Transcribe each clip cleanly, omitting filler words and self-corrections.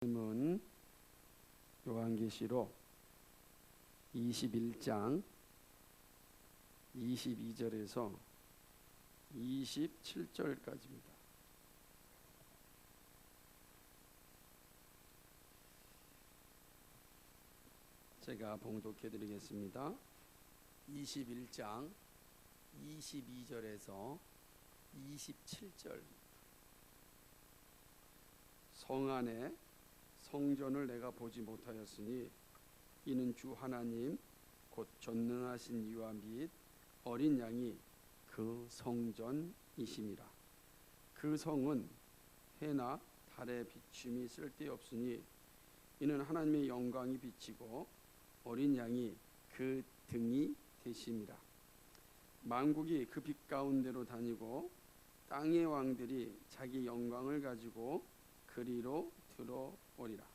말씀은 요한계시록 21장 22절에서 27절까지입니다. 제가 봉독해 드리겠습니다. 21장 22절에서 27절. 성 안에 성전을 내가 보지 못하였으니 이는 주 하나님 곧 전능하신 이와 및 어린 양이 그 성전이심이라. 그 성은 해나 달의 비춤이 쓸데없으니 이는 하나님의 영광이 비치고 어린 양이 그 등이 되심이라. 만국이 그 빛 가운데로 다니고 땅의 왕들이 자기 영광을 가지고 그리로 들어오리라.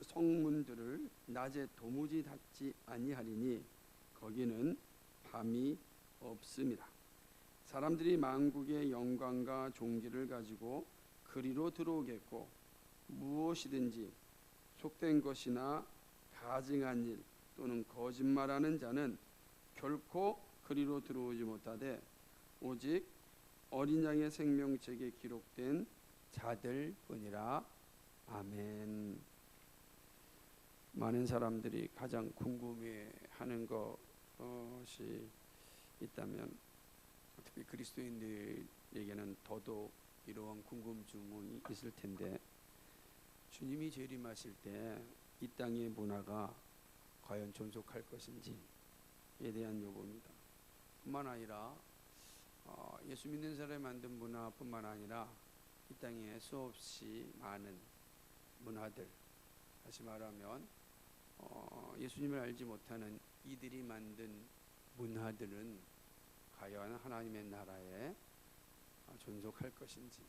성문들을 낮에 도무지 닫지 아니하리니 거기는 밤이 없음이라. 사람들이 만국의 영광과 존귀를 가지고 그리로 들어오겠고 무엇이든지 속된 것이나 가증한 일 또는 거짓말하는 자는 결코 그리로 들어오지 못하되 오직 어린 양의 생명책에 기록된 자들뿐이라. 아멘. 많은 사람들이 가장 궁금해하는 것이 있다면 특히 그리스도인들에게는 더더욱 이러한 궁금증이 있을 텐데, 주님이 재림하실 때 이 땅의 문화가 과연 존속할 것인지에 대한 요구입니다. 뿐만 아니라 예수 믿는 사람이 만든 문화뿐만 아니라 이 땅에 수없이 많은 문화들, 다시 말하면 예수님을 알지 못하는 이들이 만든 문화들은 과연 하나님의 나라에 존속할 것인지,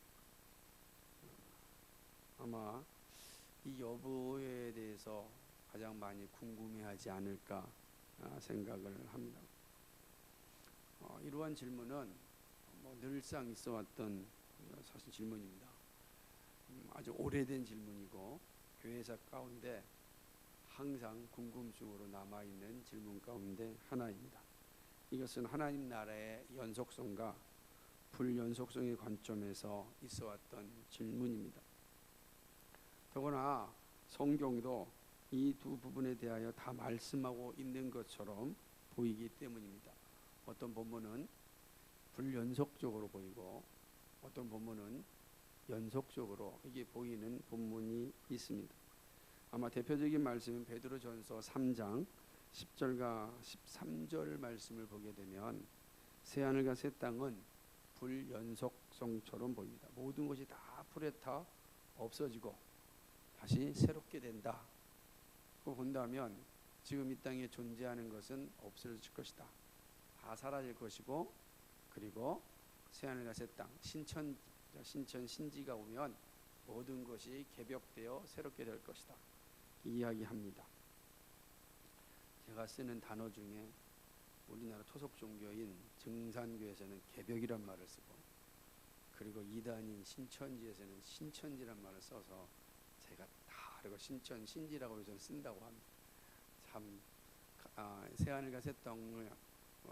아마 이 여부에 대해서 가장 많이 궁금해하지 않을까 생각을 합니다. 이러한 질문은 늘상 있어왔던 사실 질문입니다. 아주 오래된 질문이고 교회사 가운데 항상 궁금증으로 남아있는 질문 가운데 하나입니다. 이것은 하나님 나라의 연속성과 불연속성의 관점에서 있어왔던 질문입니다. 더구나 성경도 이 두 부분에 대하여 다 말씀하고 있는 것처럼 보이기 때문입니다. 어떤 본문은 불연속적으로 보이고 어떤 본문은 연속적으로 이게 보이는 본문이 있습니다. 아마 대표적인 말씀은 베드로전서 3장 10절과 13절 말씀을 보게 되면 새하늘과 새 땅은 불연속성처럼 보입니다. 모든 것이 다 불에 타 없어지고 다시 새롭게 된다. 그거 본다면 지금 이 땅에 존재하는 것은 없어질 것이다. 다 사라질 것이고, 그리고 새하늘과 새 땅, 신천 신지가 오면 모든 것이 개벽되어 새롭게 될 것이다. 이야기합니다. 제가 쓰는 단어 중에 우리나라 토속 종교인 증산교에서는 개벽이란 말을 쓰고, 그리고 이단인 신천지에서는 신천지란 말을 써서 제가 다 그리고 신천 신지라고 요즘 쓴다고 합니다. 참 새하늘과 새 땅을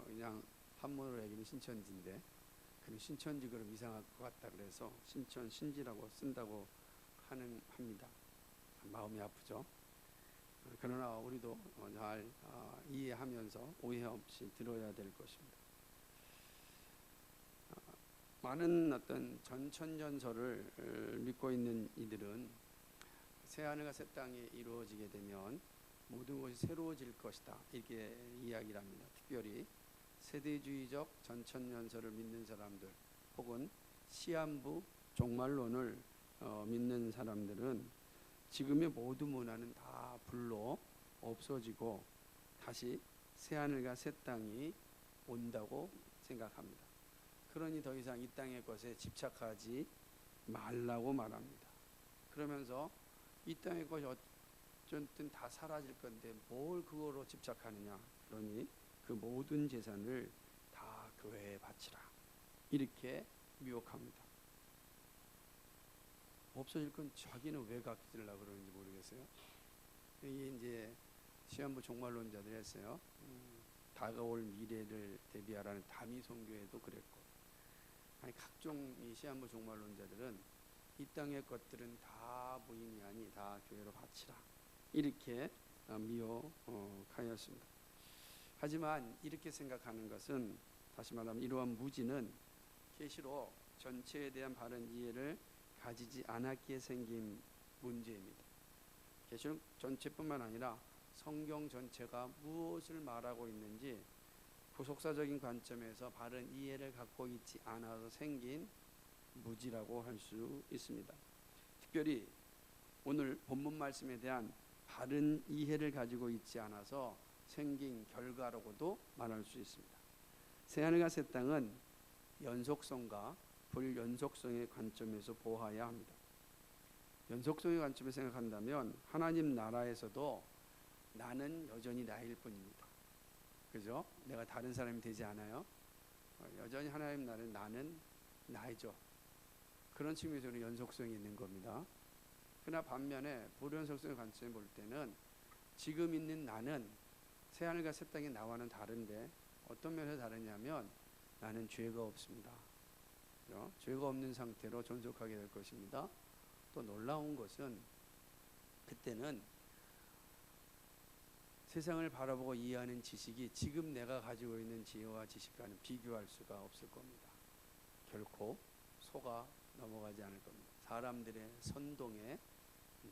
그냥 한문으로 얘기하면 신천지인데, 그럼 신천지 그럼 이상할 것 같다 그래서 신천 신지라고 쓴다고 합니다. 마음이 아프죠. 그러나 우리도 잘 이해하면서 오해 없이 들어야 될 것입니다. 많은 어떤 전천전설을 믿고 있는 이들은 새하늘과 새 땅이 이루어지게 되면 모든 것이 새로워질 것이다, 이렇게 이야기를 합니다. 특별히 세대주의적 전천전설을 믿는 사람들 혹은 시한부 종말론을 믿는 사람들은 지금의 모든 문화는 다 불로 없어지고 다시 새하늘과 새 땅이 온다고 생각합니다. 그러니 더 이상 이 땅의 것에 집착하지 말라고 말합니다. 그러면서 이 땅의 것이 어쨌든 다 사라질 건데 뭘 그거로 집착하느냐, 그러니 그 모든 재산을 다 교회에 바치라, 이렇게 미혹합니다. 없어질 건 자기는 왜 가지려고 그러는지 모르겠어요. 이게 이제 시한부 종말론자들이 했어요. 다가올 미래를 대비하라는 다미 선교에도 그랬고, 아니 각종 이 시한부 종말론자들은 이 땅의 것들은 다 무의미 아니 다 교회로 바치라 이렇게 미혹하였습니다. 하지만 이렇게 생각하는 것은 다시 말하면 이러한 무지는 계시록 전체에 대한 바른 이해를 가지지 않았기에 생긴 문제입니다. 계시록 전체뿐만 아니라 성경 전체가 무엇을 말하고 있는지 구속사적인 관점에서 바른 이해를 갖고 있지 않아서 생긴 무지라고 할 수 있습니다. 특별히 오늘 본문 말씀에 대한 바른 이해를 가지고 있지 않아서 생긴 결과라고도 말할 수 있습니다. 새하늘과 새 땅은 연속성과 불연속성의 관점에서 보아야 합니다. 연속성의 관점에서 생각한다면 하나님 나라에서도 나는 여전히 나일 뿐입니다. 그죠? 내가 다른 사람이 되지 않아요. 여전히 하나님 나라는 나는 나이죠. 그런 측면에서는 연속성이 있는 겁니다. 그러나 반면에 불연속성의 관점에 볼 때는 지금 있는 나는 새하늘과 새 땅의 나와는 다른데 어떤 면에서 다르냐면 나는 죄가 없습니다. 그렇죠? 죄가 없는 상태로 존속하게 될 것입니다. 또 놀라운 것은 그때는 세상을 바라보고 이해하는 지식이 지금 내가 가지고 있는 지혜와 지식과는 비교할 수가 없을 겁니다. 결코 속아 넘어가지 않을 겁니다. 사람들의 선동에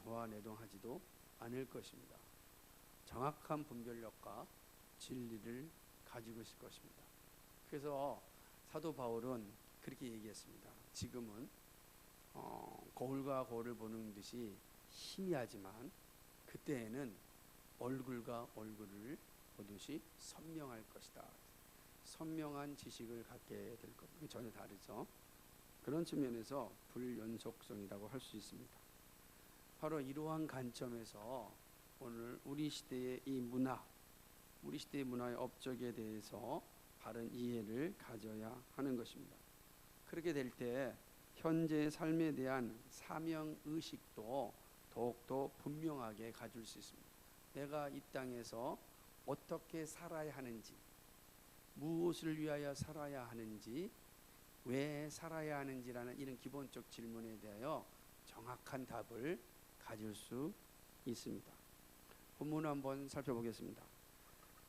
노아내동하지도 않을 것입니다. 정확한 분별력과 진리를 가지고 있을 것입니다. 그래서 사도 바울은 그렇게 얘기했습니다. 지금은 거울과 거울을 보는 듯이 희미하지만 그때에는 얼굴과 얼굴을 보듯이 선명할 것이다. 선명한 지식을 갖게 될 겁니다. 전혀 다르죠. 그런 측면에서 불연속성이라고 할 수 있습니다. 바로 이러한 관점에서 오늘 우리 시대의 이 문화, 우리 시대의 문화의 업적에 대해서 바른 이해를 가져야 하는 것입니다. 그렇게 될 때 현재의 삶에 대한 사명 의식도 더욱더 분명하게 가질 수 있습니다. 내가 이 땅에서 어떻게 살아야 하는지, 무엇을 위하여 살아야 하는지, 왜 살아야 하는지라는 이런 기본적 질문에 대하여 정확한 답을 가질 수 있습니다. 본문을 한번 살펴보겠습니다.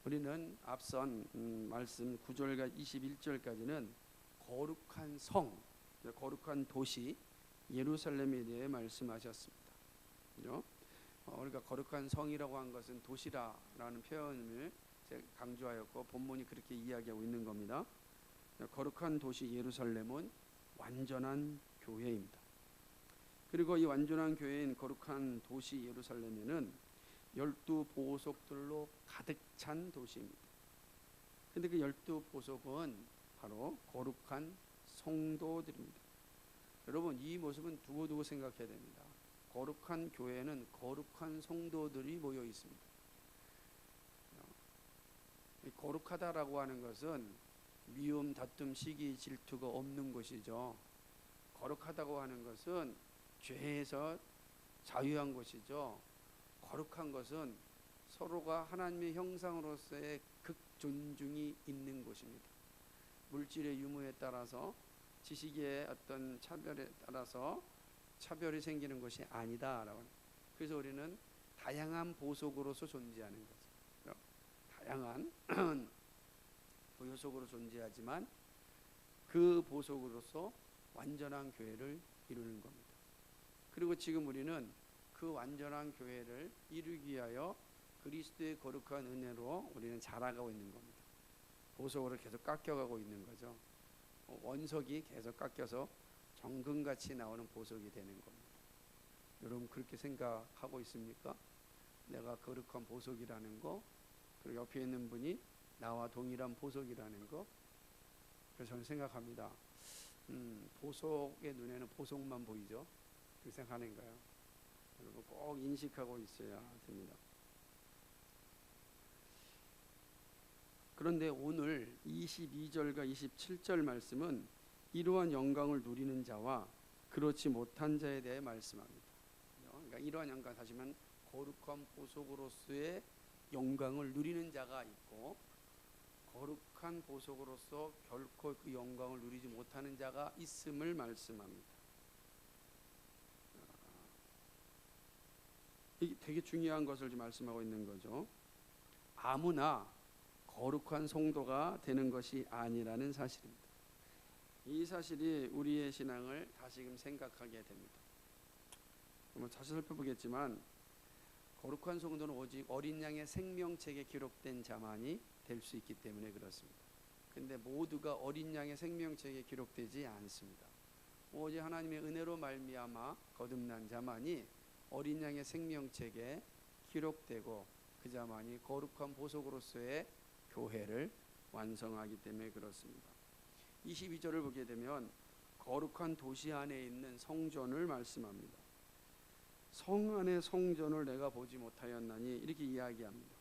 우리는 앞선 말씀 9절과 21절까지는 거룩한 성, 거룩한 도시 예루살렘에 대해 말씀하셨습니다. 그죠? 우리가 거룩한 성이라고 한 것은 도시라라는 표현을 강조하였고 본문이 그렇게 이야기하고 있는 겁니다. 거룩한 도시 예루살렘은 완전한 교회입니다. 그리고 이 완전한 교회인 거룩한 도시 예루살렘에는 12보석들로 가득 찬 도시입니다. 그런데 그 12보석은 바로 거룩한 성도들입니다. 여러분 이 모습은 두고두고 생각해야 됩니다. 거룩한 교회는 거룩한 성도들이 모여 있습니다. 거룩하다라고 하는 것은 미움, 다툼, 시기, 질투가 없는 것이죠. 거룩하다고 하는 것은 죄에서 자유한 것이죠. 거룩한 것은 서로가 하나님의 형상으로서의 극존중이 있는 것입니다. 물질의 유무에 따라서 지식의 어떤 차별에 따라서 차별이 생기는 것이 아니다라고. 그래서 우리는 다양한 보석으로서 존재하는 거죠. 다양한 보석으로 존재하지만 그 보석으로서 완전한 교회를 이루는 겁니다. 그리고 지금 우리는 그 완전한 교회를 이루기 위하여 그리스도의 거룩한 은혜로 우리는 자라가고 있는 겁니다. 보석으로 계속 깎여가고 있는 거죠. 원석이 계속 깎여서 정금같이 나오는 보석이 되는 겁니다. 여러분 그렇게 생각하고 있습니까? 내가 거룩한 보석이라는 거, 그리고 옆에 있는 분이 나와 동일한 보석이라는 거. 그래서 저는 생각합니다. 보석의 눈에는 보석만 보이죠. 그렇게 생각하는 거예요. 여러분 꼭 인식하고 있어야 됩니다. 그런데 오늘 22절과 27절 말씀은 이러한 영광을 누리는 자와 그렇지 못한 자에 대해 말씀합니다. 그러니까 이러한 영광, 다시 말하면 거룩한 보석으로서의 영광을 누리는 자가 있고, 거룩한 보석으로서 결코 그 영광을 누리지 못하는 자가 있음을 말씀합니다. 이게 되게 중요한 것을 지금 말씀하고 있는 거죠. 아무나 거룩한 성도가 되는 것이 아니라는 사실입니다. 이 사실이 우리의 신앙을 다시금 생각하게 됩니다. 자세히 살펴보겠지만, 거룩한 성도는 오직 어린 양의 생명책에 기록된 자만이 될 수 있기 때문에 그렇습니다. 근데 모두가 어린 양의 생명책에 기록되지 않습니다. 오직 하나님의 은혜로 말미암아 거듭난 자만이 어린 양의 생명책에 기록되고, 그 자만이 거룩한 보석으로서의 교회를 완성하기 때문에 그렇습니다. 22절을 보게 되면 거룩한 도시 안에 있는 성전을 말씀합니다. 성 안의 성전을 내가 보지 못하였나니, 이렇게 이야기합니다.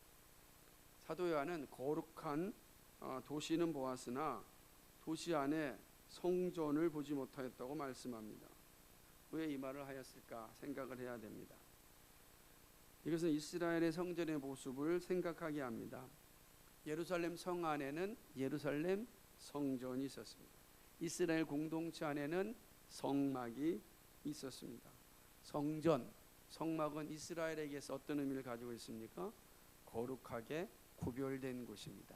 사도 요한은 거룩한 도시는 보았으나 도시 안에 성전을 보지 못하였다고 말씀합니다. 왜 이 말을 하였을까 생각을 해야 됩니다. 이것은 이스라엘의 성전의 모습을 생각하게 합니다. 예루살렘 성 안에는 예루살렘 성전이 있었습니다. 이스라엘 공동체 안에는 성막이 있었습니다. 성전, 성막은 이스라엘에게서 어떤 의미를 가지고 있습니까? 거룩하게 구별된 곳입니다.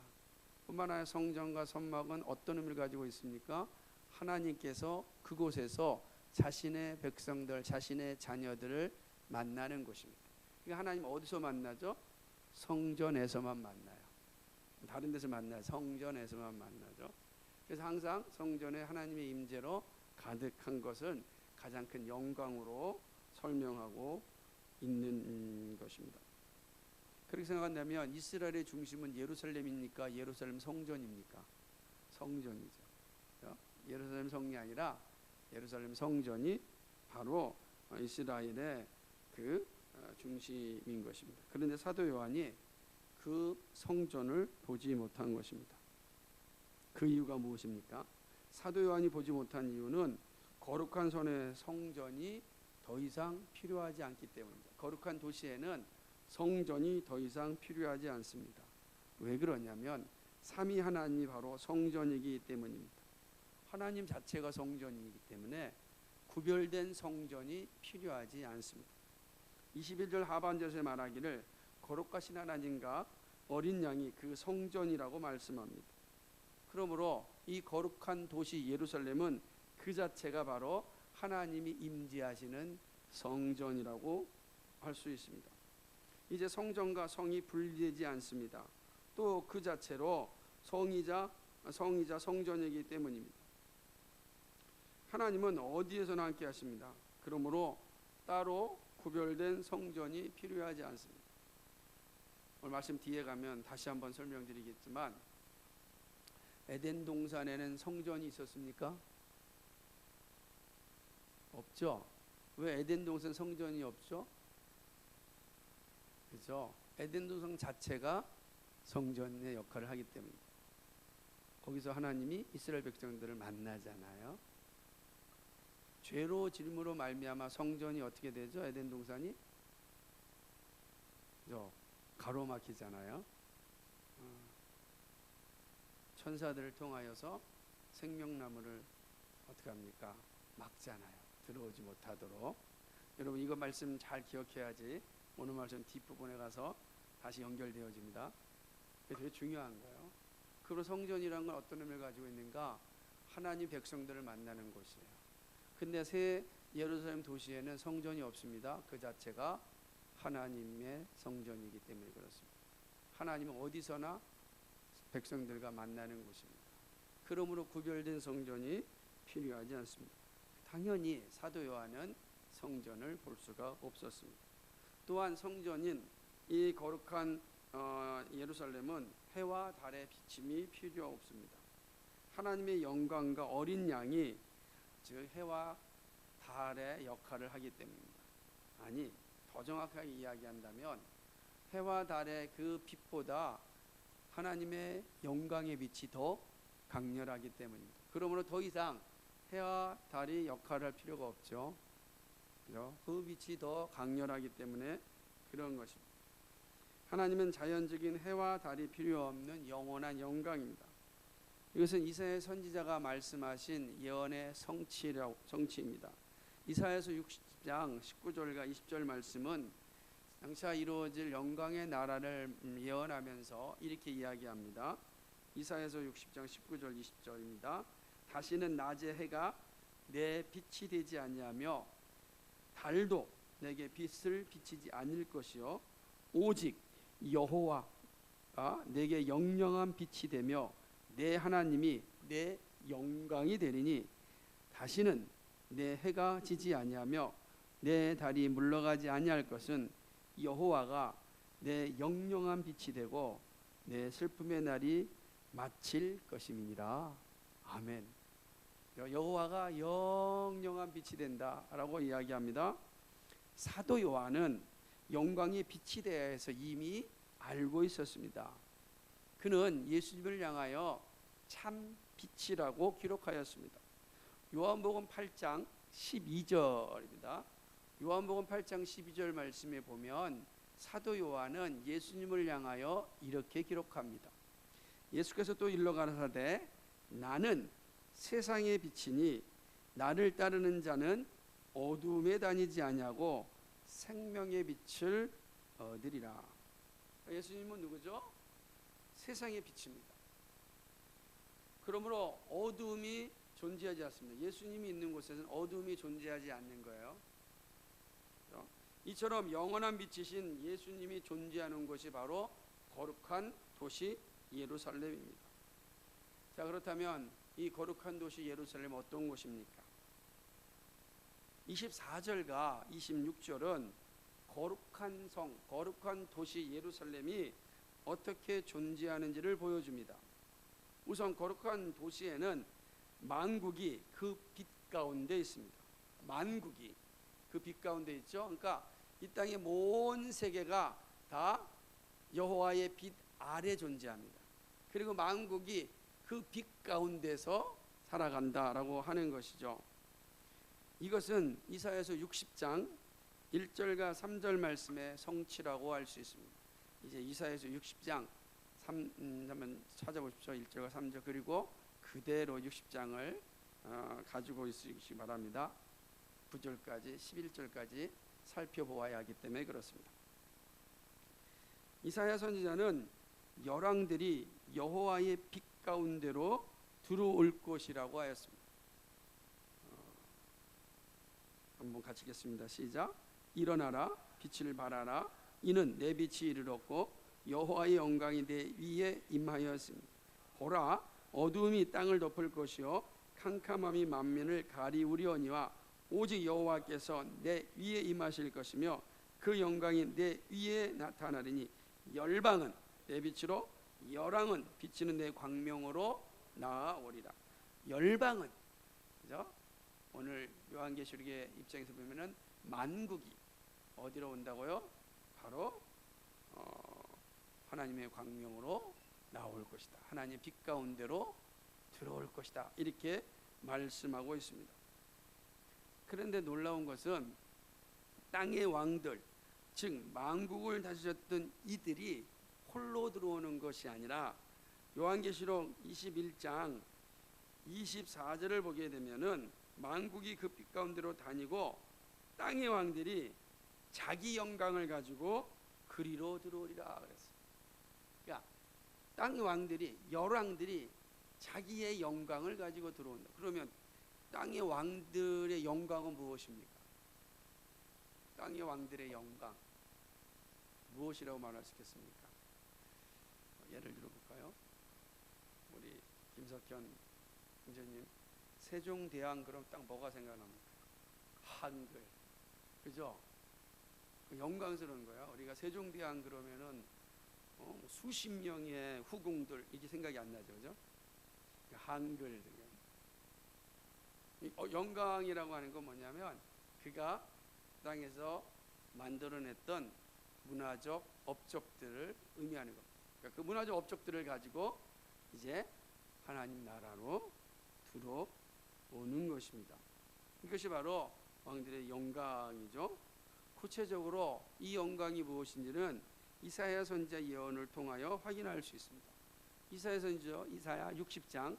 뿐만 아니라 성전과 성막은 어떤 의미를 가지고 있습니까? 하나님께서 그곳에서 자신의 백성들, 자신의 자녀들을 만나는 곳입니다. 그러니까 하나님 어디서 만나죠? 성전에서만 만나요. 다른 데서 만나요. 성전에서만 만나죠. 그래서 항상 성전에 하나님의 임재로 가득한 것은 가장 큰 영광으로 설명하고 있는 것입니다. 그렇게 생각한다면 이스라엘의 중심은 예루살렘입니까? 예루살렘 성전입니까? 성전이죠. 예루살렘 성이 아니라 예루살렘 성전이 바로 이스라엘의 그 중심인 것입니다. 그런데 사도 요한이 그 성전을 보지 못한 것입니다. 그 이유가 무엇입니까? 사도 요한이 보지 못한 이유는 거룩한 손의 성전이 더 이상 필요하지 않기 때문입니다. 거룩한 도시에는 성전이 더 이상 필요하지 않습니다. 왜 그러냐면 삼위 하나님이 바로 성전이기 때문입니다. 하나님 자체가 성전이기 때문에 구별된 성전이 필요하지 않습니다. 21절 하반절에 말하기를 거룩하신 하나님과 어린 양이 그 성전이라고 말씀합니다. 그러므로 이 거룩한 도시 예루살렘은 그 자체가 바로 하나님이 임재하시는 성전이라고 할 수 있습니다. 이제 성전과 성이 분리되지 않습니다. 또 그 자체로 성이자 성전이기 때문입니다. 하나님은 어디에서나 함께 하십니다. 그러므로 따로 구별된 성전이 필요하지 않습니다. 오늘 말씀 뒤에 가면 다시 한번 설명드리겠지만, 에덴 동산에는 성전이 있었습니까? 없죠. 왜 에덴 동산 성전이 없죠? 그죠? 에덴 동산 자체가 성전의 역할을 하기 때문입니다. 거기서 하나님이 이스라엘 백성들을 만나잖아요. 죄로 질무로 말미암아 성전이 어떻게 되죠? 에덴 동산이 가로막히잖아요. 천사들을 통하여서 생명나무를 어떻게 합니까? 막잖아요. 들어오지 못하도록. 여러분 이거 말씀 잘 기억해야지 오늘 말씀 뒷부분에 가서 다시 연결되어집니다. 그게 되게 중요한 거예요. 그리고 성전이란 건 어떤 의미를 가지고 있는가? 하나님 백성들을 만나는 곳이에요. 근데 새 예루살렘 도시에는 성전이 없습니다. 그 자체가 하나님의 성전이기 때문에 그렇습니다. 하나님은 어디서나 백성들과 만나는 곳입니다. 그러므로 구별된 성전이 필요하지 않습니다. 당연히 사도 요한은 성전을 볼 수가 없었습니다. 또한 성전인 이 거룩한 예루살렘은 해와 달의 비침이 필요 없습니다. 하나님의 영광과 어린 양이 즉 해와 달의 역할을 하기 때문입니다. 아니, 더 정확하게 이야기한다면 해와 달의 그 빛보다 하나님의 영광의 빛이 더 강렬하기 때문입니다. 그러므로 더 이상 해와 달이 역할을 할 필요가 없죠. 그죠? 그 빛이 더 강렬하기 때문에 그런 것입니다. 하나님은 자연적인 해와 달이 필요 없는 영원한 영광입니다. 이것은 이사야 선지자가 말씀하신 예언의 성취입니다. 이사야서 60장 19절과 20절 말씀은 장차 이루어질 영광의 나라를 예언하면서 이렇게 이야기합니다. 이사야서 60장 19절 20절입니다. 다시는 낮에 해가 내 빛이 되지 아니하며 달도 내게 빛을 비치지 않을 것이요 오직 여호와가 내게 영영한 빛이 되며 내 하나님이 내 영광이 되리니 다시는 내 해가 지지 아니하며 내 달이 물러가지 아니할 것은 여호와가 내 영영한 빛이 되고 내 슬픔의 날이 마칠 것임이니라. 아멘. 여호와가 영영한 빛이 된다라고 이야기합니다. 사도 요한은 영광의 빛이 대해서 이미 알고 있었습니다. 그는 예수님을 향하여 참 빛이라고 기록하였습니다. 요한복음 8장 12절입니다. 요한복음 8장 12절 말씀에 보면 사도 요한은 예수님을 향하여 이렇게 기록합니다. 예수께서 또 일러 가라사대 나는 세상의 빛이니 나를 따르는 자는 어두움에 다니지 아니하고 생명의 빛을 얻으리라. 예수님은 누구죠? 세상의 빛입니다. 그러므로 어두움이 존재하지 않습니다. 예수님이 있는 곳에는 어두움이 존재하지 않는 거예요. 이처럼 영원한 빛이신 예수님이 존재하는 곳이 바로 거룩한 도시 예루살렘입니다. 자, 그렇다면 이 거룩한 도시 예루살렘 어떤 곳입니까? 24절과 26절은 거룩한 성, 거룩한 도시 예루살렘이 어떻게 존재하는지를 보여줍니다. 우선 거룩한 도시에는 만국이 그 빛 가운데 있습니다. 만국이 그 빛 가운데 있죠. 그러니까 이 땅의 온 세계가 다 여호와의 빛 아래 존재합니다. 그리고 만국이 그 빛 가운데서 살아간다라고 하는 것이죠. 이것은 이사야서 60장 1절과 3절 말씀의 성취라고 할 수 있습니다. 이제 이사야서 60장 한번 찾아보십시오. 1절과 3절 그리고 그대로 60장을 가지고 있으시기 바랍니다. 9절까지 11절까지 살펴보아야 하기 때문에 그렇습니다. 이사야 선지자는 열왕들이 여호와의 빛 가운데로 들어올 것이라고 하였습니다. 한번 같이 읽겠습니다. 시작. 일어나라 빛을 발하라 이는 내 빛이 이르렀고 여호와의 영광이 내 위에 임하였습니다. 보라 어두움이 땅을 덮을 것이요 캄캄함이 만민을 가리우려니와 오직 여호와께서 내 위에 임하실 것이며 그 영광이 내 위에 나타나리니 열방은 내 빛으로 열왕은 비치는 내 광명으로 나아오리라. 열방은 그죠? 오늘 요한계시록의 입장에서 보면은 만국이 어디로 온다고요? 바로 하나님의 광명으로 나올 것이다. 하나님의 빛 가운데로 들어올 것이다. 이렇게 말씀하고 있습니다. 그런데 놀라운 것은 땅의 왕들, 즉 만국을 다스렸던 이들이 홀로 들어오는 것이 아니라 요한계시록 21장 24절을 보게 되면은 만국이 그 빛 가운데로 다니고 땅의 왕들이 자기 영광을 가지고 그리로 들어오리라 그랬어요. 그러니까 땅의 왕들이 열왕들이 자기의 영광을 가지고 들어온다. 그러면 땅의 왕들의 영광은 무엇입니까? 땅의 왕들의 영광 무엇이라고 말할 수 있겠습니까? 예를 들어볼까요? 우리 김석현 공주님 세종대왕 그럼 딱 뭐가 생각납니까? 한글, 그죠? 영광스러운 거야. 우리가 세종대왕 그러면은 수십 명의 후궁들 이게 생각이 안 나죠, 그죠? 한글 영광이라고 하는 건 뭐냐면 그가 땅에서 만들어냈던 문화적 업적들을 의미하는 겁니다. 그러니까 그 문화적 업적들을 가지고 이제 하나님 나라로 오는 것입니다. 이것이 바로 왕들의 영광이죠. 구체적으로 이 영광이 무엇인지는 이사야 선지자 예언을 통하여 확인할 수 있습니다. 이사야 선지자 이사야 60장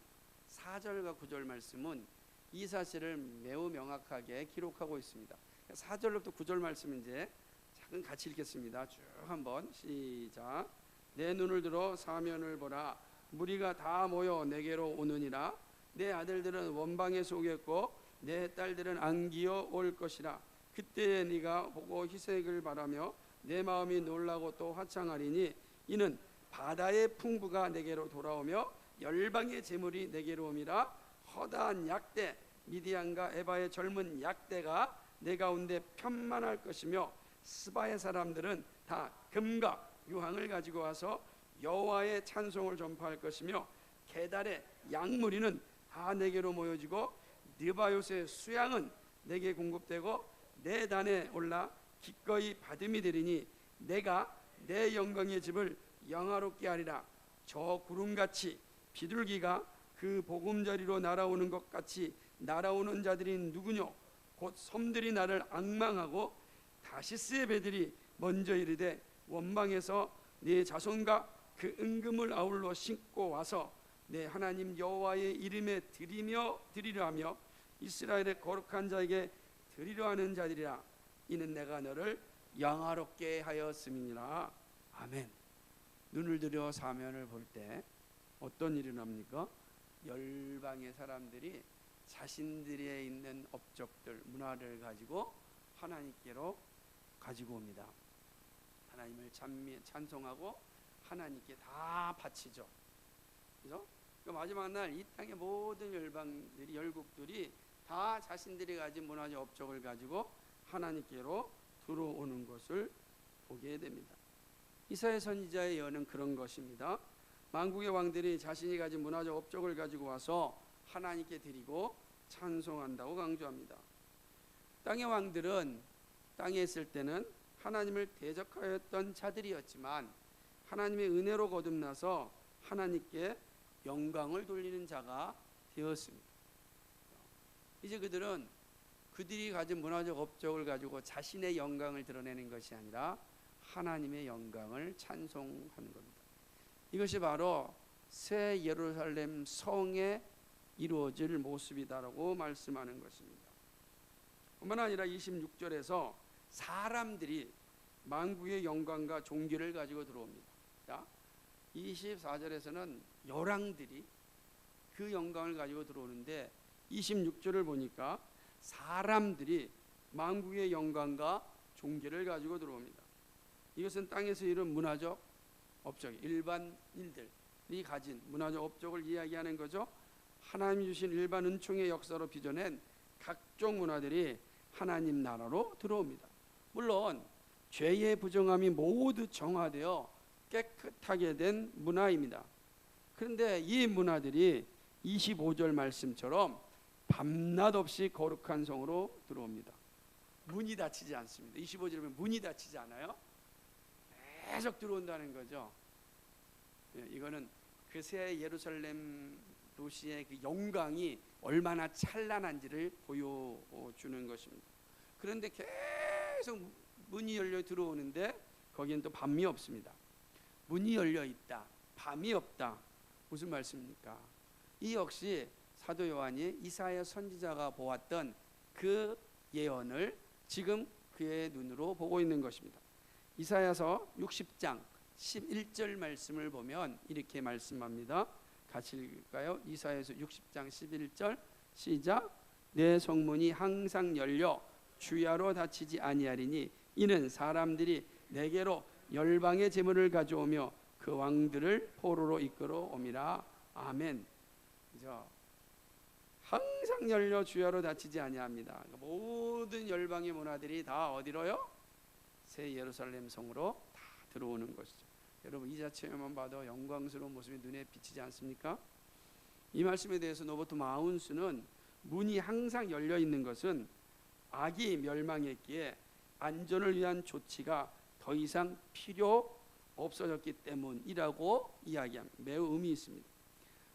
4절과 9절 말씀은 이 사실을 매우 명확하게 기록하고 있습니다. 4절부터 9절 말씀 이제 작은 같이 읽겠습니다. 쭉 한번 시작. 내 눈을 들어 사면을 보라. 무리가 다 모여 내게로 오느니라. 내 아들들은 원방에 오겠고 내 딸들은 안기어 올 것이라. 그때에 네가 보고 희색을 바라며 내 마음이 놀라고 또 화창하리니 이는 바다의 풍부가 내게로 돌아오며 열방의 재물이 내게로 옴이라. 허다한 약대 미디안과 에바의 젊은 약대가 내 가운데 편만할 것이며 스바의 사람들은 다 금과 유황을 가지고 와서 여호와의 찬송을 전파할 것이며 게달의 양무리는 다 내게로 모여지고 느바요스의 수양은 내게 공급되고 내 단에 올라 기꺼이 받음이 되리니 내가 내 영광의 집을 영화롭게 하리라. 저 구름같이 비둘기가 그 보금자리로 날아오는 것 같이 날아오는 자들이 누구뇨? 곧 섬들이 나를 앙망하고 다시스의 배들이 먼저 이르되 원방에서 네 자손과 그 은금을 아울러 신고 와서 내 하나님 여호와의 이름에 드리려 하며 이스라엘의 거룩한 자에게 드리려 하는 자들이라. 이는 내가 너를 영화롭게 하였음이니라. 아멘. 눈을 들여 사면을 볼 때 어떤 일이 납니까? 열방의 사람들이 자신들에 있는 업적들, 문화를 가지고 하나님께로 가지고 옵니다. 하나님을 찬송하고 하나님께 다 바치죠. 그죠? 그 마지막 날 이 땅의 모든 열방들이, 열국들이 다 자신들이 가진 문화적 업적을 가지고 하나님께로 들어오는 것을 보게 됩니다. 이사야 선지자의 예언은 그런 것입니다. 만국의 왕들이 자신이 가진 문화적 업적을 가지고 와서 하나님께 드리고 찬송한다고 강조합니다. 땅의 왕들은 땅에 있을 때는 하나님을 대적하였던 자들이었지만 하나님의 은혜로 거듭나서 하나님께 영광을 돌리는 자가 되었습니다. 이제 그들이 가진 문화적 업적을 가지고 자신의 영광을 드러내는 것이 아니라 하나님의 영광을 찬송하는 겁니다. 이것이 바로 새 예루살렘 성에 이루어질 모습이다라고 말씀하는 것입니다. 뿐만 아니라 26절에서 사람들이 만국의 영광과 존귀를 가지고 들어옵니다. 24절에서는 열왕들이 그 영광을 가지고 들어오는데 26절을 보니까 사람들이 만국의 영광과 존귀를 가지고 들어옵니다. 이것은 땅에서 이룬 문화적 업적, 일반인들이 가진 문화적 업적을 이야기하는 거죠. 하나님이 주신 일반 은총의 역사로 빚어낸 각종 문화들이 하나님 나라로 들어옵니다. 물론 죄의 부정함이 모두 정화되어 깨끗하게 된 문화입니다. 그런데 이 문화들이 25절 말씀처럼 밤낮 없이 거룩한 성으로 들어옵니다. 문이 닫히지 않습니다. 25절에 보면 문이 닫히지 않아요. 계속 들어온다는 거죠. 이거는 그 새 예루살렘 도시의 그 영광이 얼마나 찬란한지를 보여주는 것입니다. 그런데 계속 문이 열려 들어오는데 거기는 또 밤이 없습니다. 문이 열려 있다, 밤이 없다. 무슨 말씀입니까? 이 역시 사도 요한이 이사야 선지자가 보았던 그 예언을 지금 그의 눈으로 보고 있는 것입니다. 이사야서 60장 11절 말씀을 보면 이렇게 말씀합니다. 같이 읽을까요? 이사야서 60장 11절 시작. 내 성문이 항상 열려 주야로 닫히지 아니하리니 이는 사람들이 내게로 열방의 재물을 가져오며 그 왕들을 포로로 이끌어 옴이라. 아멘. 그죠? 항상 열려 주야로 닫히지 아니합니다. 모든 열방의 문화들이 다 어디로요? 새 예루살렘 성으로 다 들어오는 것이죠. 여러분 이 자체만 봐도 영광스러운 모습이 눈에 비치지 않습니까? 이 말씀에 대해서 노버트 마운스는 문이 항상 열려 있는 것은 악이 멸망했기에 안전을 위한 조치가 더 이상 필요 없어졌기 때문이라고 이야기합니다. 매우 의미 있습니다.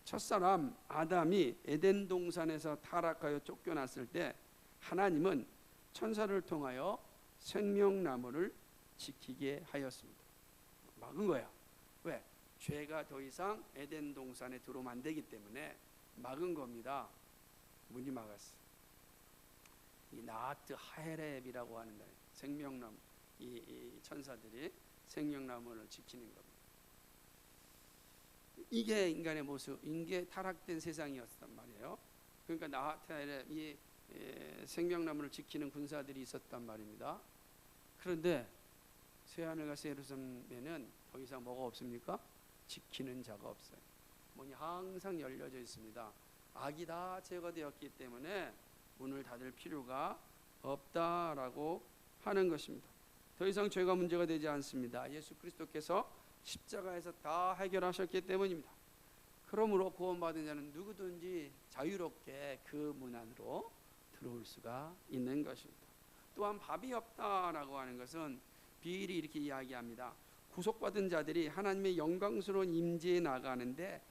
첫사람 아담이 에덴 동산에서 타락하여 쫓겨났을 때 하나님은 천사를 통하여 생명나무를 지키게 하였습니다. 막은 거야. 왜? 죄가 더 이상 에덴 동산에 들어오면 안 되기 때문에 막은 겁니다. 문이 막았어. 이 나하트 하헤렙이라고 하는 생명나무, 이 천사들이 생명나무를 지키는 겁니다. 이게 인간의 모습, 이게 타락된 세상이었단 말이에요. 그러니까 나하트 하헤렙, 이 생명나무를 지키는 군사들이 있었단 말입니다. 그런데 새하늘과 새 예루살렘에는 더 이상 뭐가 없습니까? 지키는 자가 없어요. 문이 항상 열려져 있습니다. 악이 다 제거되었기 때문에 문을 닫을 필요가 없다라고 하는 것입니다. 더 이상 죄가 문제가 되지 않습니다. 예수 그리스도께서 십자가에서 다 해결하셨기 때문입니다. 그러므로 구원받은 자는 누구든지 자유롭게 그 문 안으로 들어올 수가 있는 것입니다. 또한 밥이 없다라고 하는 것은 비일이 이렇게 이야기합니다. 구속받은 자들이 하나님의 영광스러운 임재에 나가는데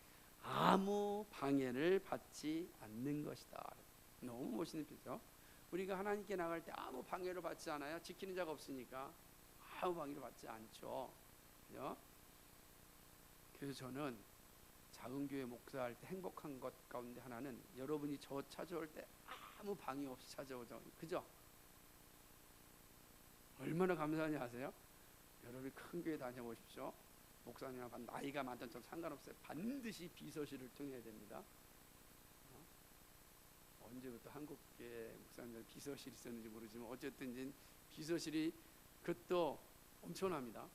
아무 방해를 받지 않는 것이다. 너무 멋있는 표죠. 우리가 하나님께 나갈 때 아무 방해를 받지 않아요. 지키는 자가 없으니까 아무 방해를 받지 않죠. 그죠? 그래서 저는 작은 교회 목사할 때 행복한 것 가운데 하나는 여러분이 저 찾아올 때 아무 방해 없이 찾아오죠. 그죠? 얼마나 감사한지 아세요? 여러분이 큰 교회 다녀보십시오. 목사님과 나이가 많든 좀 상관없어요. 반드시 비서실을 통해야 됩니다. 언제부터 한국계 목사님들 비서실이 있었는지 모르지만 어쨌든 이제 비서실이 그것도 엄청납니다.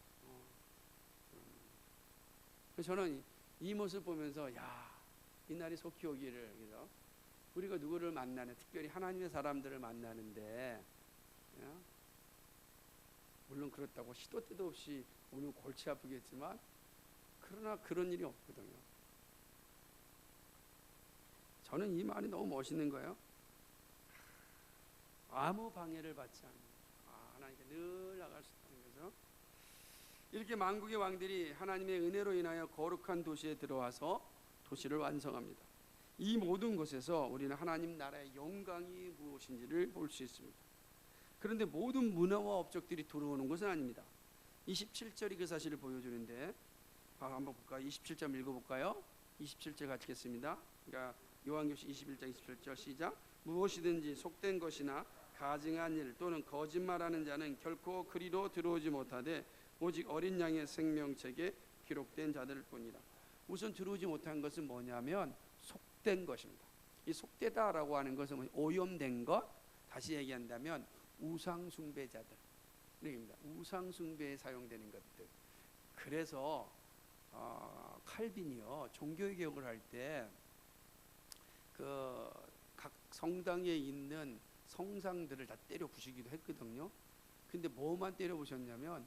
그래서 저는 이 모습 보면서 이 날이 속히 오기를. 그래서 우리가 누구를 만나는, 특별히 하나님의 사람들을 만나는데, 물론 그렇다고 시도 때도 없이 오늘 골치 아프겠지만 그러나 그런 일이 없거든요. 저는 이 말이 너무 멋있는 거예요. 아무 방해를 받지 않는, 하나님께 늘 나갈 수 있다는 거죠. 이렇게 만국의 왕들이 하나님의 은혜로 인하여 거룩한 도시에 들어와서 도시를 완성합니다. 이 모든 것에서 우리는 하나님 나라의 영광이 무엇인지를 볼 수 있습니다. 그런데 모든 문화와 업적들이 들어오는 것은 아닙니다. 27절이 그 사실을 보여주는데 한번 볼까요? 27절 읽어볼까요? 27절 같이 읽겠습니다. 그러니까 요한계시록 21장 27절 시작. 무엇이든지 속된 것이나 가증한 일 또는 거짓말하는 자는 결코 그리로 들어오지 못하되 오직 어린 양의 생명책에 기록된 자들 뿐이라. 우선 들어오지 못한 것은 뭐냐면 속된 것입니다. 이 속되다라고 하는 것은 오염된 것, 다시 얘기한다면 우상 숭배자들, 그러니까 우상 숭배에 사용되는 것들. 그래서 칼빈이요 종교 개혁을 할 때 그 각 성당에 있는 성상들을 다 때려 부수기도 했거든요. 근데 뭐만 때려 부셨냐면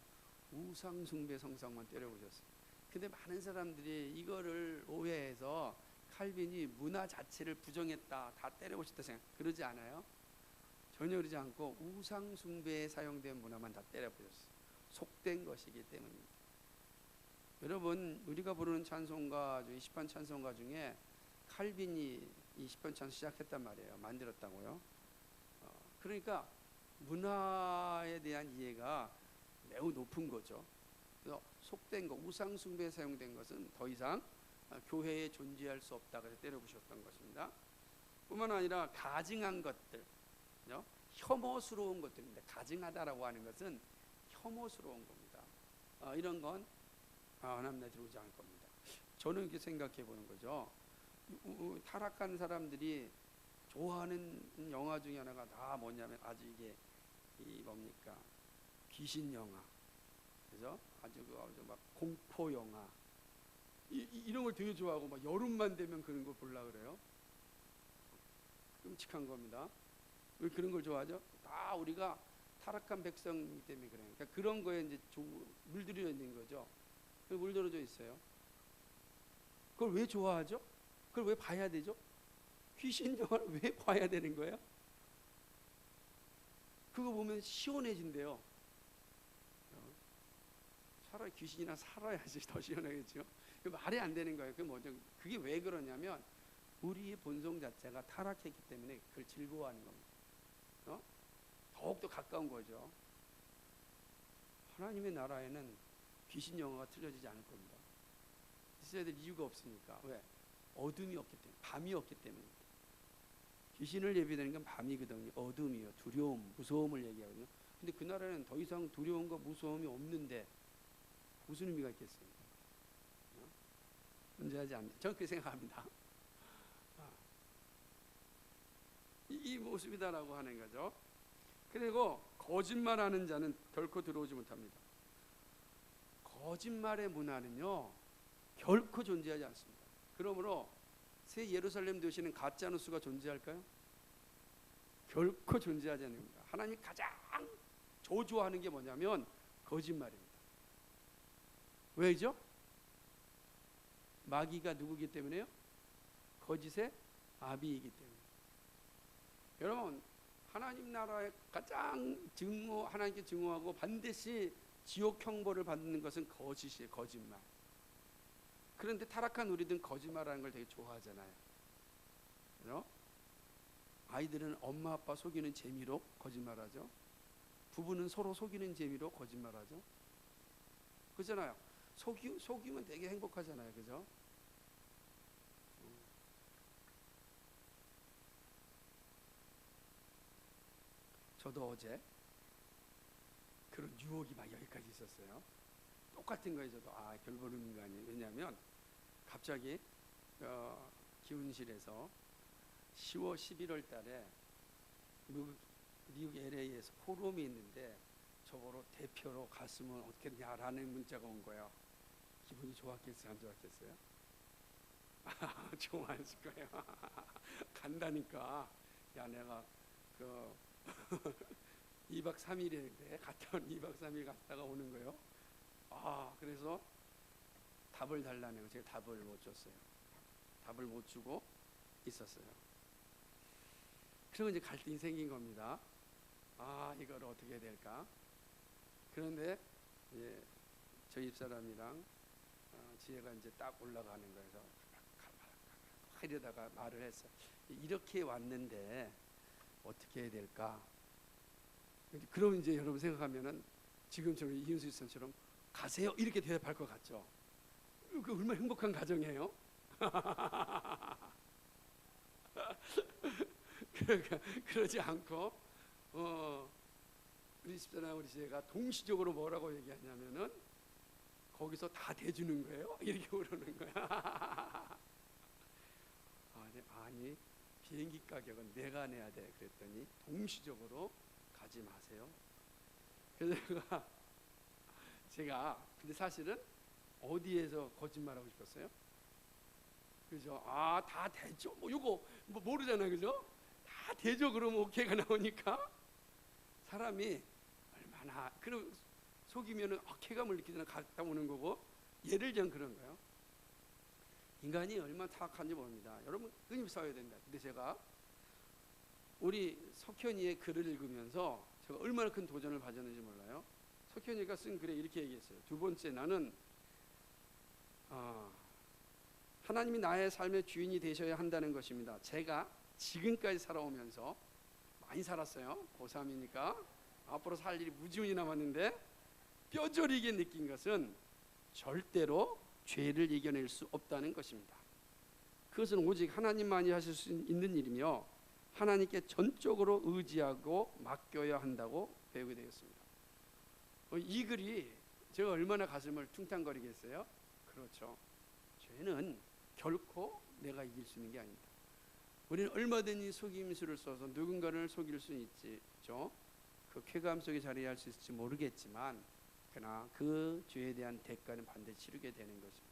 우상 숭배 성상만 때려 부셨어요. 근데 많은 사람들이 이거를 오해해서 칼빈이 문화 자체를 부정했다, 다 때려 부셨다 생각. 그러지 않아요. 전혀 그러지 않고 우상 숭배에 사용된 문화만 다 때려 부셨어요. 속된 것이기 때문입니다. 여러분, 우리가 부르는 찬송가 중에 10반 찬송가 중에 칼빈이 이 10반 찬송 시작했단 말이에요. 만들었다고요. 그러니까 문화에 대한 이해가 매우 높은 거죠. 그래서 속된 것, 우상 숭배에 사용된 것은 더 이상 교회에 존재할 수 없다. 그래서 때려부셨던 것입니다. 뿐만 아니라 가증한 것들, 혐오스러운 것들입니다. 가증하다라고 하는 것은 혐오스러운 겁니다. 이런 건 하나님 나라에 들어오지 않을 겁니다. 저는 이렇게 생각해 보는 거죠. 타락한 사람들이 좋아하는 영화 중에 하나가 다 뭐냐면 아주 이게 뭡니까? 귀신 영화, 그죠? 아주 막 공포 영화, 이런 걸 되게 좋아하고 막 여름만 되면 그런 걸 보려고 그래요. 끔찍한 겁니다. 왜 그런 걸 좋아하죠? 다 우리가 타락한 백성이기 때문에 그래요. 그러니까 그런 거에 이제 물들여 있는 거죠. 물들어져 있어요. 그걸 왜 좋아하죠? 그걸 왜 봐야 되죠? 귀신 영화를 왜 봐야 되는 거예요? 그거 보면 시원해진대요. 차라리 귀신이나 살아야지 더 시원하겠죠. 말이 안 되는 거예요. 그게 뭐죠? 그게 왜 그러냐면 우리의 본성 자체가 타락했기 때문에 그걸 즐거워하는 겁니다. 더욱더 가까운 거죠. 하나님의 나라에는 귀신 영화가 틀려지지 않을 겁니다. 있어야 될 이유가 없으니까. 왜? 어둠이 없기 때문에, 밤이 없기 때문입니다. 귀신을 예비되는 건 밤이거든요. 어둠이요, 두려움, 무서움을 얘기하거든요. 근데 그 나라는 더 이상 두려움과 무서움이 없는데 무슨 의미가 있겠습니까? 존재하지 않는. 저는 그렇게 생각합니다. 이 모습이다라고 하는 거죠. 그리고 거짓말하는 자는 결코 들어오지 못합니다. 거짓말의 문화는요 결코 존재하지 않습니다. 그러므로 새 예루살렘 도시는 가짜 뉴스가 존재할까요? 결코 존재하지 않습니다. 하나님이 가장 저주하는 게 뭐냐면 거짓말입니다. 왜죠? 마귀가 누구기 때문에요? 거짓의 아비이기 때문에. 여러분, 하나님 나라에 가장 하나님께 증오하고 반드시 지옥 형벌을 받는 것은 거짓이에요. 거짓말. 그런데 타락한 우리들은 거짓말하는 걸 되게 좋아하잖아요. 그죠? 아이들은 엄마 아빠 속이는 재미로 거짓말하죠. 부부는 서로 속이는 재미로 거짓말하죠. 그렇잖아요. 속이면 되게 행복하잖아요. 그죠? 저도 어제 그런 유혹이 막 여기까지 있었어요. 똑같은 거예요. 저도 별보름 인간이. 왜냐하면 갑자기 기운실에서 10월 11월 달에 미국 LA에서 포럼이 있는데 저보러 대표로 갔으면 어떻겠냐라는 문자가 온 거예요. 기분이 좋았겠어요? 안 좋았겠어요? 좋아했을 거예요. 간다니까. 야, 내가 2박 3일인데 갔다 온 2박 3일 갔다가 오는 거예요. 그래서 답을 달라는 거. 제가 답을 못 줬어요. 답을 못 주고 있었어요. 그러면 이제 갈등이 생긴 겁니다. 이걸 어떻게 해야 될까? 그런데 저희 집사람이랑 지혜가 이제 딱 올라가는 거여서 이러다가 말을 했어요. 이렇게 왔는데 어떻게 해야 될까? 그럼 이제 여러분 생각하면은 지금처럼 이윤수 집사님처럼 가세요 이렇게 대답할 것 같죠? 그 얼마나 행복한 가정이에요? 그러지 않고 우리 집사람 우리 지혜가 동시적으로 뭐라고 얘기하냐면은 거기서 다 대주는 거예요. 이렇게 그러는 거야. 아니 비행기 가격은 내가 내야 돼. 그랬더니 동시적으로 가지 마세요. 그래서 제가 근데 사실은 어디에서 거짓말하고 싶었어요? 그죠? 다 되죠. 이거 모르잖아요, 그죠? 다 되죠. 그러면 오케이가 나오니까 사람이 얼마나 그럼 속이면은 쾌감을 느끼잖아. 갔다 오는 거고. 예를 들면 그런 거예요. 인간이 얼마나 타락한지 모릅니다. 여러분 끊임없이 싸워야 된다. 근데 제가 우리 석현이의 글을 읽으면서 제가 얼마나 큰 도전을 받았는지 몰라요. 석현이가 쓴 글에 이렇게 얘기했어요. 두 번째, 나는 하나님이 나의 삶의 주인이 되셔야 한다는 것입니다. 제가 지금까지 살아오면서 많이 살았어요. 고3이니까 앞으로 살 일이 무지문이 남았는데 뼈저리게 느낀 것은 절대로 죄를 이겨낼 수 없다는 것입니다. 그것은 오직 하나님만이 하실 수 있는 일이며 하나님께 전적으로 의지하고 맡겨야 한다고 배우게 되었습니다. 이 글이 제가 얼마나 가슴을 퉁탕거리겠어요? 그렇죠. 죄는 결코 내가 이길 수 있는 게 아닙니다. 우리는 얼마든지 속임수를 써서 누군가를 속일 수는 있죠. 그 쾌감 속에 자리할 수 있을지 모르겠지만 그러나 그 죄에 대한 대가는 반드시 치르게 되는 것입니다.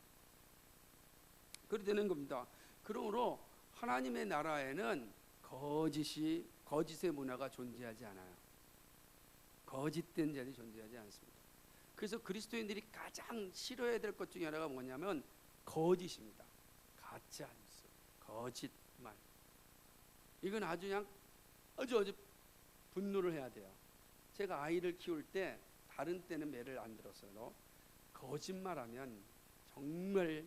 그렇게 되는 겁니다. 그러므로 하나님의 나라에는 거짓의 문화가 존재하지 않아요. 거짓된 자들이 존재하지 않습니다. 그래서 그리스도인들이 가장 싫어해야 될 것 중에 하나가 뭐냐면 거짓입니다. 가짜 뉴스, 거짓말. 이건 아주 분노를 해야 돼요. 제가 아이를 키울 때 다른 때는 매를 안 들었어요. 거짓말하면 정말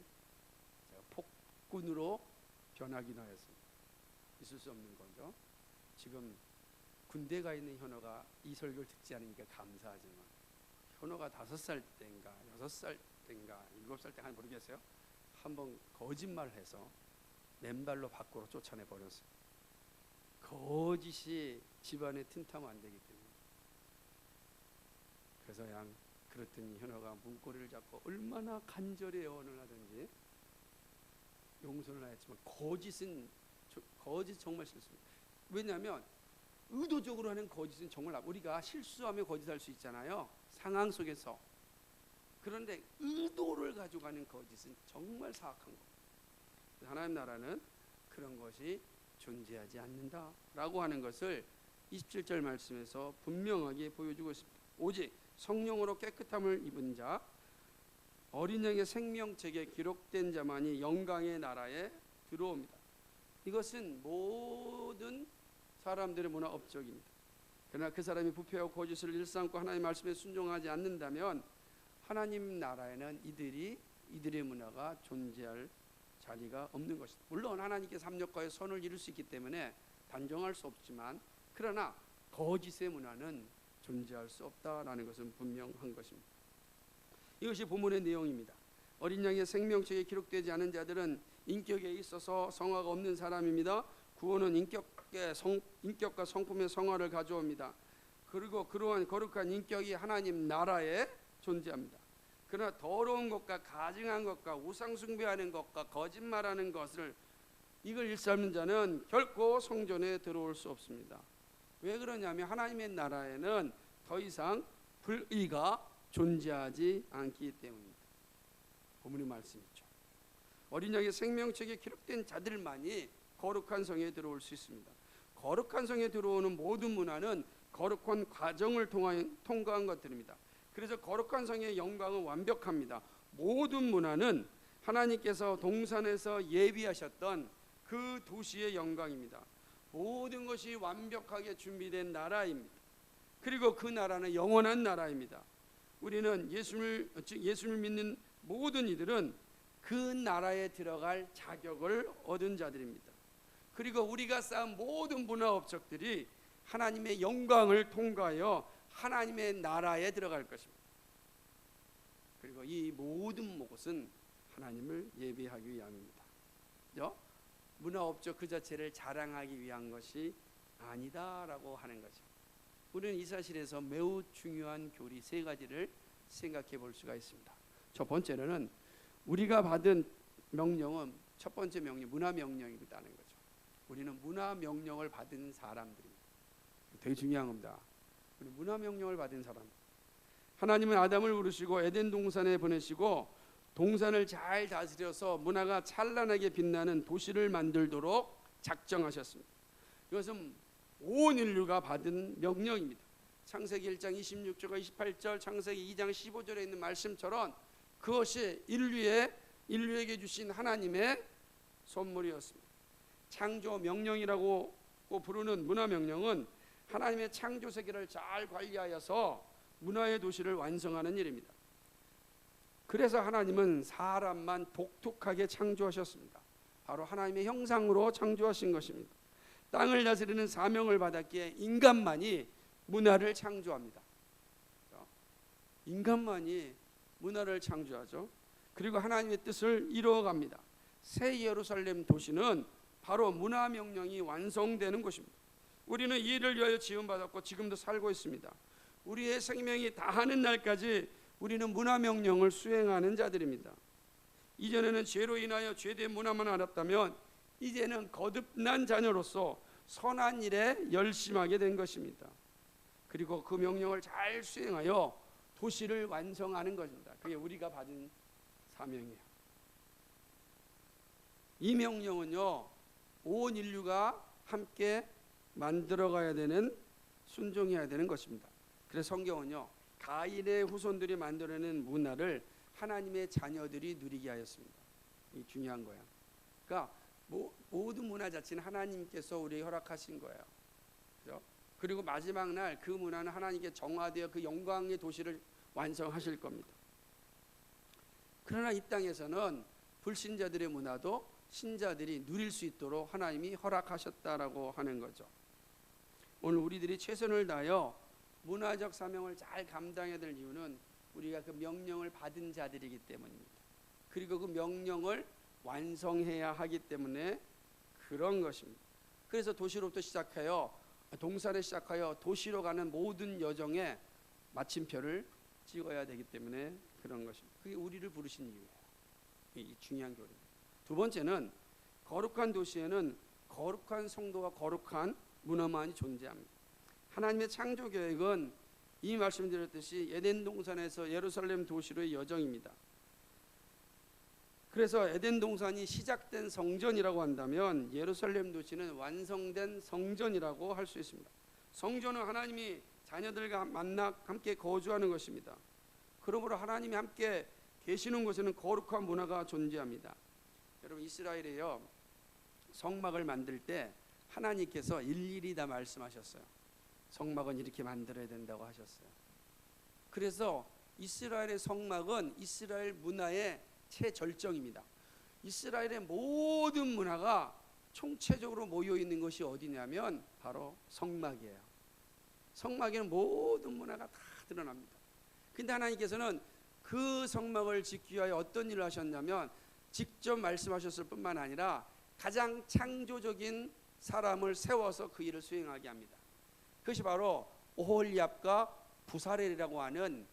폭군으로 변하기도 하였습니다. 있을 수 없는 거죠. 지금 군대 가 있는 현호가 이 설교를 듣지 않으니까 감사하지만 현호가 5살 때인가 6살 때인가 7살 때인가 모르겠어요. 한번 거짓말해서 맨발로 밖으로 쫓아내 버렸어요. 거짓이 집안에 틈타면 안 되기 때문에. 그래서 그냥 그랬더니 현호가 문고리를 잡고 얼마나 간절히 애원을 하든지 용서를 하였지만 거짓 정말 싫습니다. 왜냐하면 의도적으로 하는 거짓은 정말 우리가 실수하며 거짓할 수 있잖아요. 상황 속에서. 그런데 의도를 가지고 하는 거짓은 정말 사악한 겁니다. 하나님 나라는 그런 것이 존재하지 않는다라고 하는 것을 27절 말씀에서 분명하게 보여주고 있습니다. 오직 성령으로 깨끗함을 입은 자 어린 양의 생명책에 기록된 자만이 영광의 나라에 들어옵니다. 이것은 모든 사람들의 문화 업적입니다. 그러나 그 사람이 부패하고 거짓을 일삼고 하나님의 말씀에 순종하지 않는다면 하나님 나라에는 이들의 문화가 존재할 자리가 없는 것입니다. 물론 하나님께서 합력과의 선을 이룰 수 있기 때문에 단정할 수 없지만 그러나 거짓의 문화는 존재할 수 없다라는 것은 분명한 것입니다. 이것이 본문의 내용입니다. 어린 양의 생명책에 기록되지 않은 자들은 인격에 있어서 성화가 없는 사람입니다. 구원은 인격과 성품의 성화를 가져옵니다. 그리고 그러한 거룩한 인격이 하나님 나라에 존재합니다. 그러나 더러운 것과 가증한 것과 우상 숭배하는 것과 거짓말하는 것을 이걸 일삼는 자는 결코 성전에 들어올 수 없습니다. 왜 그러냐면 하나님의 나라에는 더 이상 불의가 존재하지 않기 때문입니다. 본문의 말씀이죠. 어린 양의 생명책에 기록된 자들만이 거룩한 성에 들어올 수 있습니다. 거룩한 성에 들어오는 모든 문화는 거룩한 과정을 통과한 것들입니다. 그래서 거룩한 성의 영광은 완벽합니다. 모든 문화는 하나님께서 동산에서 예비하셨던 그 도시의 영광입니다. 모든 것이 완벽하게 준비된 나라입니다. 그리고 그 나라는 영원한 나라입니다. 우리는 예수를 믿는 모든 이들은 그 나라에 들어갈 자격을 얻은 자들입니다. 그리고 우리가 쌓은 모든 문화 업적들이 하나님의 영광을 통과하여 하나님의 나라에 들어갈 것입니다. 그리고 이 모든 것은 하나님을 예배하기 위함입니다. 그죠? 문화 업적 그 자체를 자랑하기 위한 것이 아니다라고 하는 거죠. 우리는 이 사실에서 매우 중요한 교리 3가지를 생각해 볼 수가 있습니다. 첫 번째로는 우리가 받은 명령은 첫 번째 명령 문화 명령이라는 거죠. 우리는 문화 명령을 받은 사람들입니다. 되게 중요한 겁니다. 우리 문화 명령을 받은 사람. 하나님은 아담을 부르시고 에덴 동산에 보내시고 동산을 잘 다스려서 문화가 찬란하게 빛나는 도시를 만들도록 작정하셨습니다. 이것은 온 인류가 받은 명령입니다. 창세기 1장 26절과 28절, 창세기 2장 15절에 있는 말씀처럼 그것이 인류에게 주신 하나님의 선물이었습니다. 창조 명령이라고 부르는 문화 명령은 하나님의 창조 세계를 잘 관리하여서 문화의 도시를 완성하는 일입니다. 그래서 하나님은 사람만 독특하게 창조하셨습니다. 바로 하나님의 형상으로 창조하신 것입니다. 땅을 다스리는 사명을 받았기에 인간만이 문화를 창조합니다. 인간만이 문화를 창조하죠. 그리고 하나님의 뜻을 이루어갑니다. 새 예루살렘 도시는 바로 문화 명령이 완성되는 것입니다. 우리는 이 일을 위하여 지음받았고 지금도 살고 있습니다. 우리의 생명이 다하는 날까지 우리는 문화 명령을 수행하는 자들입니다. 이전에는 죄로 인하여 죄된 문화만 알았다면 이제는 거듭난 자녀로서 선한 일에 열심하게 된 것입니다. 그리고 그 명령을 잘 수행하여 도시를 완성하는 것입니다. 그게 우리가 받은 사명이에요. 이 명령은요, 온 인류가 함께 만들어가야 되는, 순종해야 되는 것입니다. 그래서 성경은요, 가인의 후손들이 만들어낸 문화를 하나님의 자녀들이 누리게 하였습니다. 이게 중요한 거야. 그러니까 모든 문화 자체는 하나님께서 우리에게 허락하신 거예요. 그렇죠? 그리고 마지막 날 그 문화는 하나님께 정화되어 그 영광의 도시를 완성하실 겁니다. 그러나 이 땅에서는 불신자들의 문화도 신자들이 누릴 수 있도록 하나님이 허락하셨다라고 하는 거죠. 오늘 우리들이 최선을 다하여 문화적 사명을 잘 감당해야 될 이유는 우리가 그 명령을 받은 자들이기 때문입니다. 그리고 그 명령을 완성해야 하기 때문에 그런 것입니다. 그래서 도시로부터 시작하여 동산에 시작하여 도시로 가는 모든 여정에 마침표를 찍어야 되기 때문에 그런 것입니다. 그게 우리를 부르신 이유예요. 이 중요한 교리입니다. 두 번째는 거룩한 도시에는 거룩한 성도와 거룩한 문화만이 존재합니다. 하나님의 창조 계획은 이미 말씀드렸듯이 에덴 동산에서 예루살렘 도시로의 여정입니다. 그래서 에덴 동산이 시작된 성전이라고 한다면 예루살렘 도시는 완성된 성전이라고 할 수 있습니다. 성전은 하나님이 자녀들과 만나 함께 거주하는 것입니다. 그러므로 하나님이 함께 계시는 곳에는 거룩한 문화가 존재합니다. 여러분, 이스라엘에요, 성막을 만들 때 하나님께서 일일이 다 말씀하셨어요. 성막은 이렇게 만들어야 된다고 하셨어요. 그래서 이스라엘의 성막은 이스라엘 문화의 최절정입니다. 이스라엘의 모든 문화가 총체적으로 모여 있는 것이 어디냐면 바로 성막이에요. 성막에는 모든 문화가 다 드러납니다. 근데 하나님께서는 그 성막을 짓기 위하여 어떤 일을 하셨냐면 직접 말씀하셨을 뿐만 아니라 가장 창조적인 사람을 세워서 그 일을 수행하게 합니다. 그것이 바로 오홀리압과 부사렐이라고 하는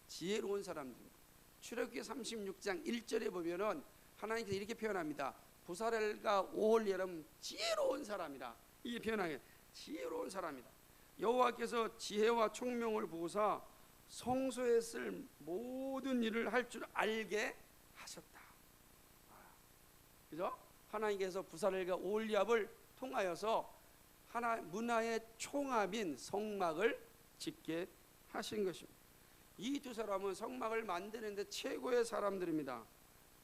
지혜로운 사람들입니다. 출애굽기 36장 1절에 보면은 하나님께서 이렇게 표현합니다. 부사렐과 오홀리압은 지혜로운 사람이라. 이게 표현하게 지혜로운 사람이다. 여호와께서 지혜와 총명을 부으사 성소에 쓸 모든 일을 할 줄 알게 하셨다. 그죠? 하나님께서 부사렐과 오홀리압을 통하여서 하나 문화의 총합인 성막을 짓게 하신 것입니다. 이 두 사람은 성막을 만드는데 최고의 사람들입니다.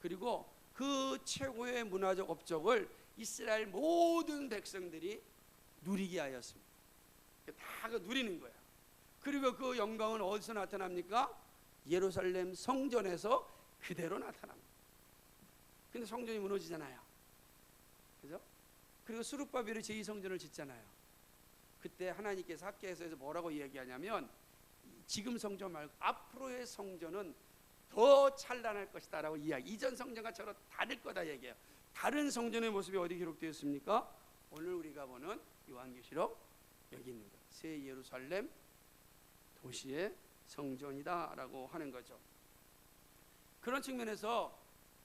그리고 그 최고의 문화적 업적을 이스라엘 모든 백성들이 누리게 하였습니다. 다 그 누리는 거야. 그리고 그 영광은 어디서 나타납니까? 예루살렘 성전에서 그대로 나타납니다. 근데 성전이 무너지잖아요. 그죠? 그리고 스룹바벨이 제2성전을 짓잖아요. 그때 하나님께서 학개에서 뭐라고 이야기하냐면 지금 성전 말고 앞으로의 성전은 더 찬란할 것이다 라고 이야기. 이전 성전과 저로 다를 거다 얘기해요. 다른 성전의 모습이 어디 기록되어 있습니까? 오늘 우리가 보는 요한계시록 여기 있는 것, 새 예루살렘 도시의 성전이다 라고 하는 거죠. 그런 측면에서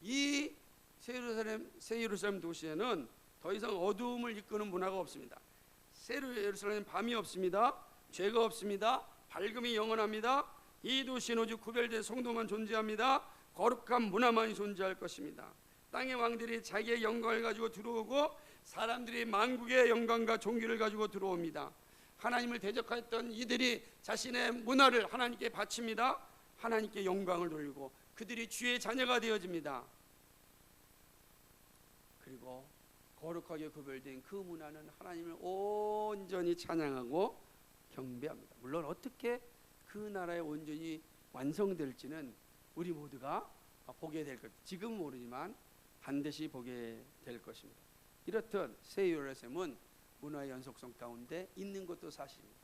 이 새 예루살렘 도시에는 더 이상 어두움을 이끄는 문화가 없습니다. 새 예루살렘 밤이 없습니다. 죄가 없습니다. 밝음이 영원합니다. 이 도시는 오직 구별된 성도만 존재합니다. 거룩한 문화만이 존재할 것입니다. 땅의 왕들이 자기의 영광을 가지고 들어오고 사람들이 만국의 영광과 존귀를 가지고 들어옵니다. 하나님을 대적하였던 이들이 자신의 문화를 하나님께 바칩니다. 하나님께 영광을 돌리고 그들이 주의 자녀가 되어집니다. 그리고 거룩하게 구별된 그 문화는 하나님을 온전히 찬양하고 경배합니다. 물론 어떻게 그 나라에 온전히 완성될지는 우리 모두가 보게 될 것. 지금 모르지만 반드시 보게 될 것입니다. 이렇듯 새 예루살렘은 문화의 연속성 가운데 있는 것도 사실입니다.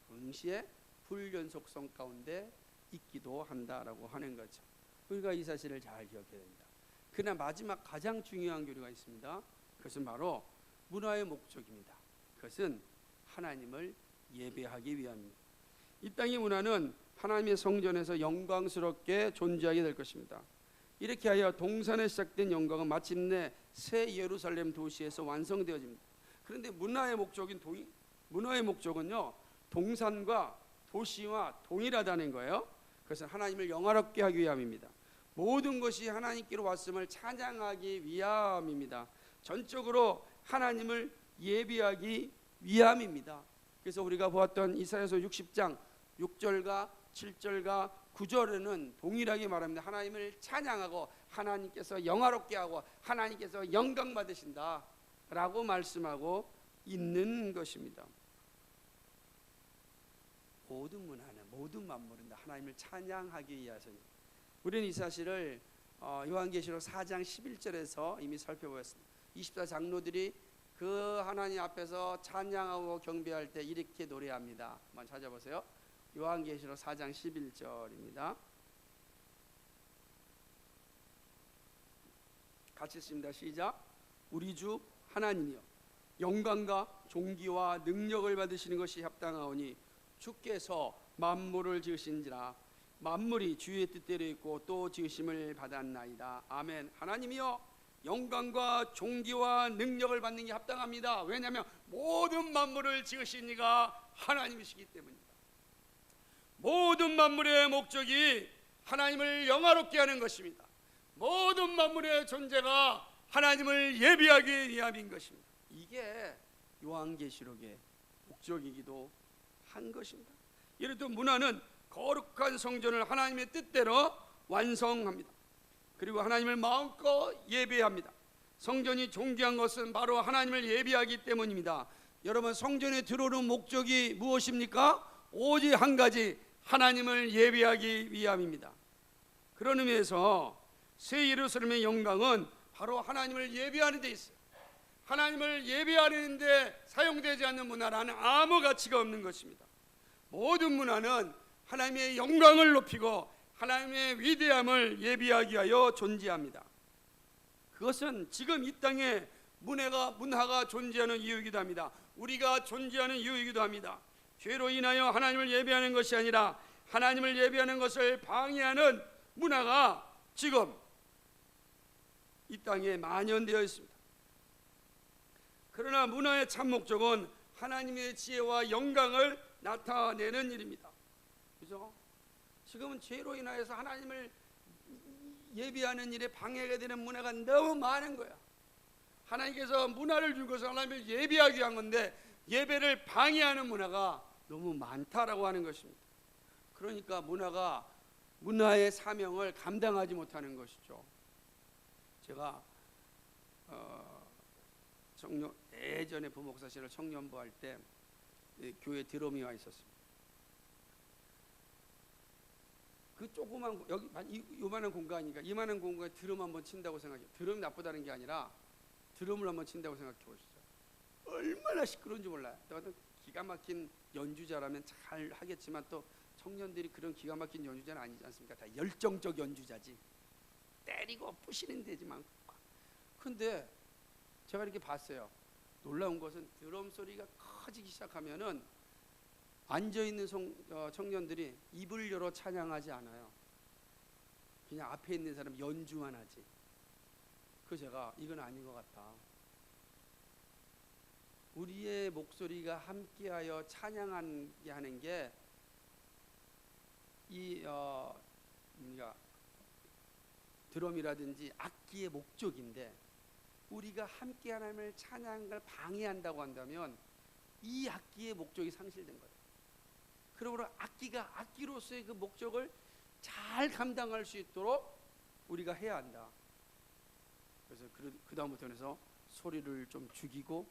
동시에 불연속성 가운데 있기도 한다라고 하는 거죠. 우리가 이 사실을 잘 기억해야 됩니다. 그러나 마지막 가장 중요한 교리가 있습니다. 그것은 바로 문화의 목적입니다. 그것은 하나님을 예배하기 위함입니다. 이 땅의 문화는 하나님의 성전에서 영광스럽게 존재하게 될 것입니다. 이렇게 하여 동산에 시작된 영광은 마침내 새 예루살렘 도시에서 완성되어집니다. 그런데 문화의 목적은요, 동산과 도시와 동일하다는 거예요. 그것은 하나님을 영화롭게 하기 위함입니다. 모든 것이 하나님께로 왔음을 찬양하기 위함입니다. 전적으로 하나님을 예배하기 위함입니다. 그래서 우리가 보았던 이사야서 60장 6절과 7절과 9절에는 동일하게 말합니다. 하나님을 찬양하고 하나님께서 영화롭게 하고 하나님께서 영광 받으신다 라고 말씀하고 있는 것입니다. 모든 문화는 모든 만물은 하나님을 찬양하기 위해서입니다. 우리는 이 사실을 요한계시록 4장 11절에서 이미 살펴보았습니다. 24장로들이 그 하나님 앞에서 찬양하고 경배할 때 이렇게 노래합니다. 한번 찾아보세요. 요한계시록 4장 11절입니다. 같이 읽습니다. 시작. 우리 주 하나님이여, 영광과 존귀와 능력을 받으시는 것이 합당하오니 주께서 만물을 지으신지라 만물이 주의 뜻대로 있고 또 지으심을 받았나이다. 아멘. 하나님이여, 영광과 존귀와 능력을 받는 게 합당합니다. 왜냐하면 모든 만물을 지으신 이가 하나님이시기 때문입니다. 모든 만물의 목적이 하나님을 영화롭게 하는 것입니다. 모든 만물의 존재가 하나님을 예비하기 위함인 것입니다. 이게 요한계시록의 목적이기도 한 것입니다. 예를 들어 문화는 거룩한 성전을 하나님의 뜻대로 완성합니다. 그리고 하나님을 마음껏 예배합니다. 성전이 존귀한 것은 바로 하나님을 예배하기 때문입니다. 여러분, 성전에 들어오는 목적이 무엇입니까? 오직 한 가지, 하나님을 예배하기 위함입니다. 그런 의미에서 새 예루살렘의 영광은 바로 하나님을 예배하는 데 있어요. 하나님을 예배하는 데 사용되지 않는 문화라는 아무 가치가 없는 것입니다. 모든 문화는 하나님의 영광을 높이고 하나님의 위대함을 예비하기 위하여 존재합니다. 그것은 지금 이 땅에 문화가 존재하는 이유이기도 합니다. 우리가 존재하는 이유이기도 합니다. 죄로 인하여 하나님을 예배하는 것이 아니라 하나님을 예배하는 것을 방해하는 문화가 지금 이 땅에 만연되어 있습니다. 그러나 문화의 참 목적은 하나님의 지혜와 영광을 나타내는 일입니다. 그죠? 지금은 죄로 인하여서 하나님을 예배하는 일에 방해가 되는 문화가 너무 많은 거야. 하나님께서 문화를 준 것은 하나님을 예배하기 위한 건데 예배를 방해하는 문화가 너무 많다라고 하는 것입니다. 그러니까 문화의 사명을 감당하지 못하는 것이죠. 제가 예전에 부목사실을 청년부 할 때 교회 드럼이 와 있었습니다. 그 조그만 여기 요만한 공간이니까 이만한 공간에 드럼 한번 친다고 생각해요. 드럼이 나쁘다는 게 아니라 드럼을 한번 친다고 생각해 보시죠. 얼마나 시끄러운지 몰라요. 또 기가 막힌 연주자라면 잘 하겠지만 또 청년들이 그런 기가 막힌 연주자는 아니지 않습니까? 다 열정적 연주자지. 때리고 부시는 데지만. 근데 제가 이렇게 봤어요. 놀라운 것은 드럼 소리가 커지기 시작하면은 앉아있는 청년들이 입을 열어 찬양하지 않아요. 그냥 앞에 있는 사람 연주만 하지. 그래서 제가 이건 아닌 것 같다. 우리의 목소리가 함께하여 찬양하게 하는 게 이 드럼이라든지 악기의 목적인데 우리가 함께 하나님을 찬양하는 걸 방해한다고 한다면 이 악기의 목적이 상실된 거예요. 그러므로 악기가 악기로서의 그 목적을 잘 감당할 수 있도록 우리가 해야 한다. 그래서 그 다음부터는 해서 소리를 좀 죽이고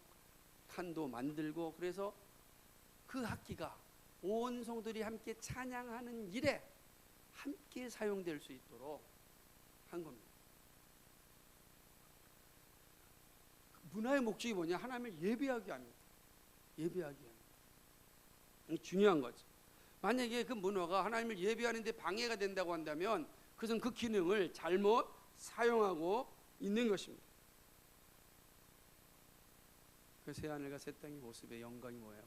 칸도 만들고 그래서 그 악기가 온 성들이 함께 찬양하는 일에 함께 사용될 수 있도록 한 겁니다. 문화의 목적이 뭐냐? 하나님을 예배하게 합니다. 예배하게 합니다. 이게 중요한 거죠. 만약에 그 문화가 하나님을 예배하는 데 방해가 된다고 한다면 그것은 그 기능을 잘못 사용하고 있는 것입니다. 그 새하늘과 새 땅의 모습의 영광이 뭐예요?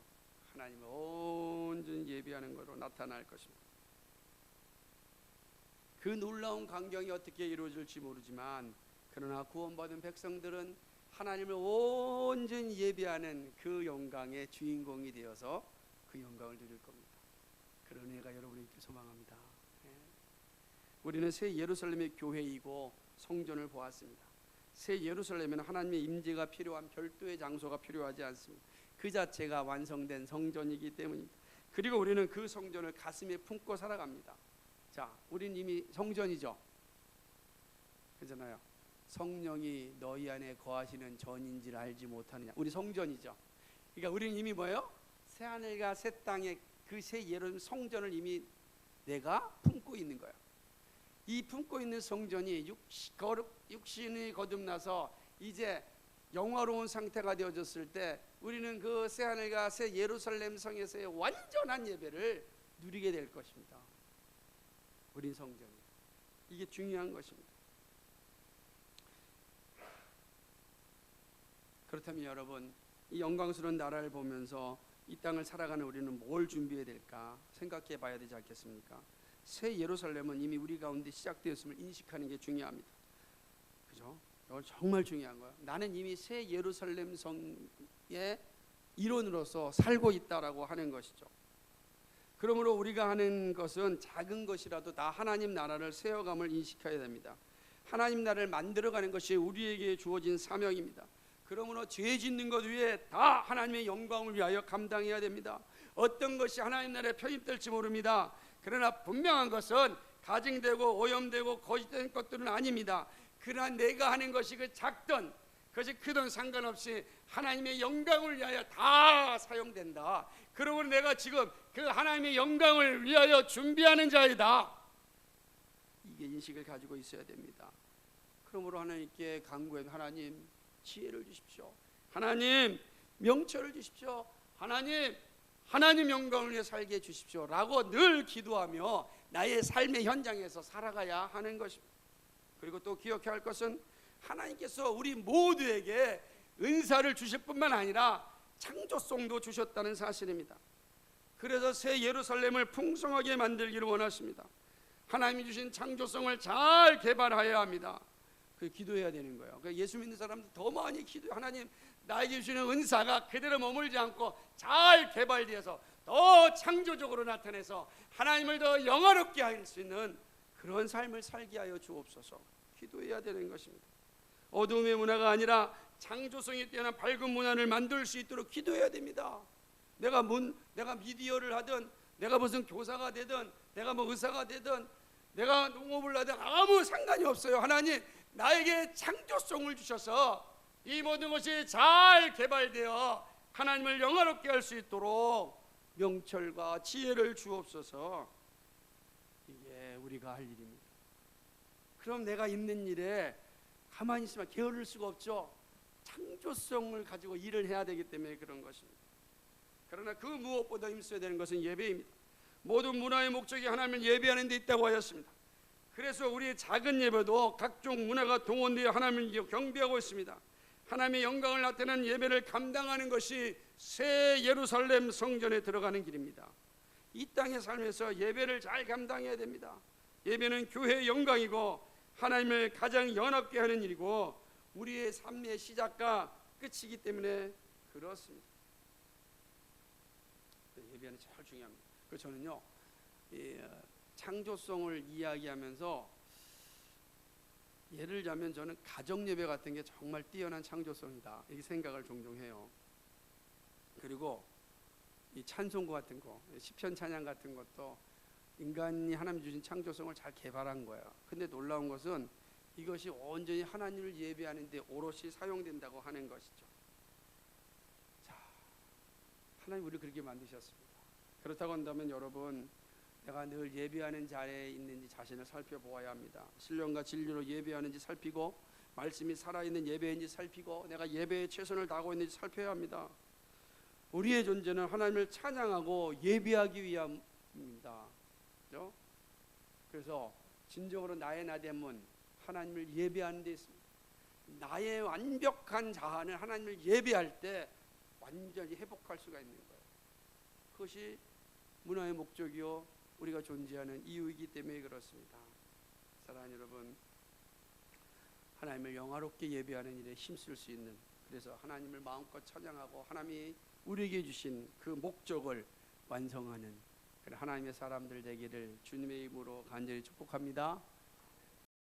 하나님을 온전히 예배하는 것으로 나타날 것입니다. 그 놀라운 광경이 어떻게 이루어질지 모르지만 그러나 구원받은 백성들은 하나님을 온전히 예배하는 그 영광의 주인공이 되어서 그 영광을 누릴 겁니다. 그런 은혜가 여러분이 있길 소망합니다. 우리는 새 예루살렘의 교회이고 성전을 보았습니다. 새 예루살렘에는 하나님의 임재가 필요한 별도의 장소가 필요하지 않습니다. 그 자체가 완성된 성전이기 때문입니다. 그리고 우리는 그 성전을 가슴에 품고 살아갑니다. 자, 우린 이미 성전이죠. 그렇잖아요. 성령이 너희 안에 거하시는 전인지를 알지 못하느냐. 우리 성전이죠. 그러니까 우리는 이미 뭐예요? 새 하늘과 새 땅의 그 새 예루살렘 성전을 이미 내가 품고 있는 거야. 이 품고 있는 성전이 육신이 거듭나서 이제 영화로운 상태가 되어졌을 때 우리는 그 새하늘과 새 예루살렘 성에서의 완전한 예배를 누리게 될 것입니다. 우린 성전이, 이게 중요한 것입니다. 그렇다면 여러분, 이 영광스러운 나라를 보면서 이 땅을 살아가는 우리는 뭘 준비해야 될까 생각해 봐야 되지 않겠습니까? 새 예루살렘은 이미 우리 가운데 시작되었음을 인식하는 게 중요합니다. 그죠? 이건 정말 중요한 거예요. 나는 이미 새 예루살렘 성의 일원으로서 살고 있다라고 하는 것이죠. 그러므로 우리가 하는 것은 작은 것이라도 다 하나님 나라를 세워감을 인식해야 됩니다. 하나님 나라를 만들어가는 것이 우리에게 주어진 사명입니다. 그러므로 죄 짓는 것 위에 다 하나님의 영광을 위하여 감당해야 됩니다. 어떤 것이 하나님 나라에 편입될지 모릅니다. 그러나 분명한 것은 가증되고 오염되고 거짓된 것들은 아닙니다. 그러나 내가 하는 것이 그 작든 그것이 크든 상관없이 하나님의 영광을 위하여 다 사용된다. 그러므로 내가 지금 그 하나님의 영광을 위하여 준비하는 자이다. 이게 인식을 가지고 있어야 됩니다. 그러므로 하나님께 간구해, 하나님 지혜를 주십시오. 하나님 명철을 주십시오. 하나님 영광을 위해 살게 해주십시오 라고 늘 기도하며 나의 삶의 현장에서 살아가야 하는 것입니다. 그리고 또 기억해야 할 것은 하나님께서 우리 모두에게 은사를 주실 뿐만 아니라 창조성도 주셨다는 사실입니다. 그래서 새 예루살렘을 풍성하게 만들기를 원하십니다. 하나님이 주신 창조성을 잘 개발해야 합니다. 그 기도해야 되는 거예요. 그러니까 예수 믿는 사람들 더 많이 기도해. 하나님 나에게 주시는 은사가 그대로 머물지 않고 잘 개발되어서 더 창조적으로 나타내서 하나님을 더 영화롭게 할 수 있는 그런 삶을 살게 하여 주옵소서. 기도해야 되는 것입니다. 어둠의 문화가 아니라 창조성이 뛰어난 밝은 문화를 만들 수 있도록 기도해야 됩니다. 내가 미디어를 하든 내가 무슨 교사가 되든 내가 뭐 의사가 되든 내가 농업을 하든 아무 상관이 없어요. 하나님 나에게 창조성을 주셔서 이 모든 것이 잘 개발되어 하나님을 영화롭게 할 수 있도록 명철과 지혜를 주옵소서. 이게 우리가 할 일입니다. 그럼 내가 있는 일에 가만히 있으면 게으를 수가 없죠. 창조성을 가지고 일을 해야 되기 때문에 그런 것입니다. 그러나 그 무엇보다 힘써야 되는 것은 예배입니다. 모든 문화의 목적이 하나님을 예배하는 데 있다고 하였습니다. 그래서 우리의 작은 예배도 각종 문화가 동원되어 하나님을 경배하고 있습니다. 하나님의 영광을 나타내는 예배를 감당하는 것이 새 예루살렘 성전에 들어가는 길입니다. 이 땅의 삶에서 예배를 잘 감당해야 됩니다. 예배는 교회의 영광이고 하나님을 가장 연합게 하는 일이고 우리의 삶의 시작과 끝이기 때문에 그렇습니다. 예배는 제일 중요합니다. 그래서 저는요, 창조성을 이야기하면서 예를 들자면 저는 가정 예배 같은 게 정말 뛰어난 창조성이다 이렇게 생각을 종종 해요. 그리고 이 찬송가 같은 거, 시편 찬양 같은 것도 인간이 하나님 주신 창조성을 잘 개발한 거야. 근데 놀라운 것은 이것이 온전히 하나님을 예배하는 데 오롯이 사용된다고 하는 것이죠. 자, 하나님 우리를 그렇게 만드셨습니다. 그렇다고 한다면 여러분, 내가 늘 예배하는 자리에 있는지 자신을 살펴보아야 합니다. 신령과 진리로 예배하는지 살피고 말씀이 살아있는 예배인지 살피고 내가 예배에 최선을 다하고 있는지 살펴야 합니다. 우리의 존재는 하나님을 찬양하고 예배하기 위함입니다. 그렇죠? 그래서 진정으로 나의 나됨은 하나님을 예배하는 데 있습니다. 나의 완벽한 자아는 하나님을 예배할 때 완전히 회복할 수가 있는 거예요. 그것이 문화의 목적이요 우리가 존재하는 이유이기 때문에 그렇습니다. 사랑하는 여러분, 하나님을 영화롭게 예배하는 일에 힘쓸 수 있는, 그래서 하나님을 마음껏 찬양하고 하나님이 우리에게 주신 그 목적을 완성하는 그런 하나님의 사람들 되기를 주님의 이름으로 간절히 축복합니다.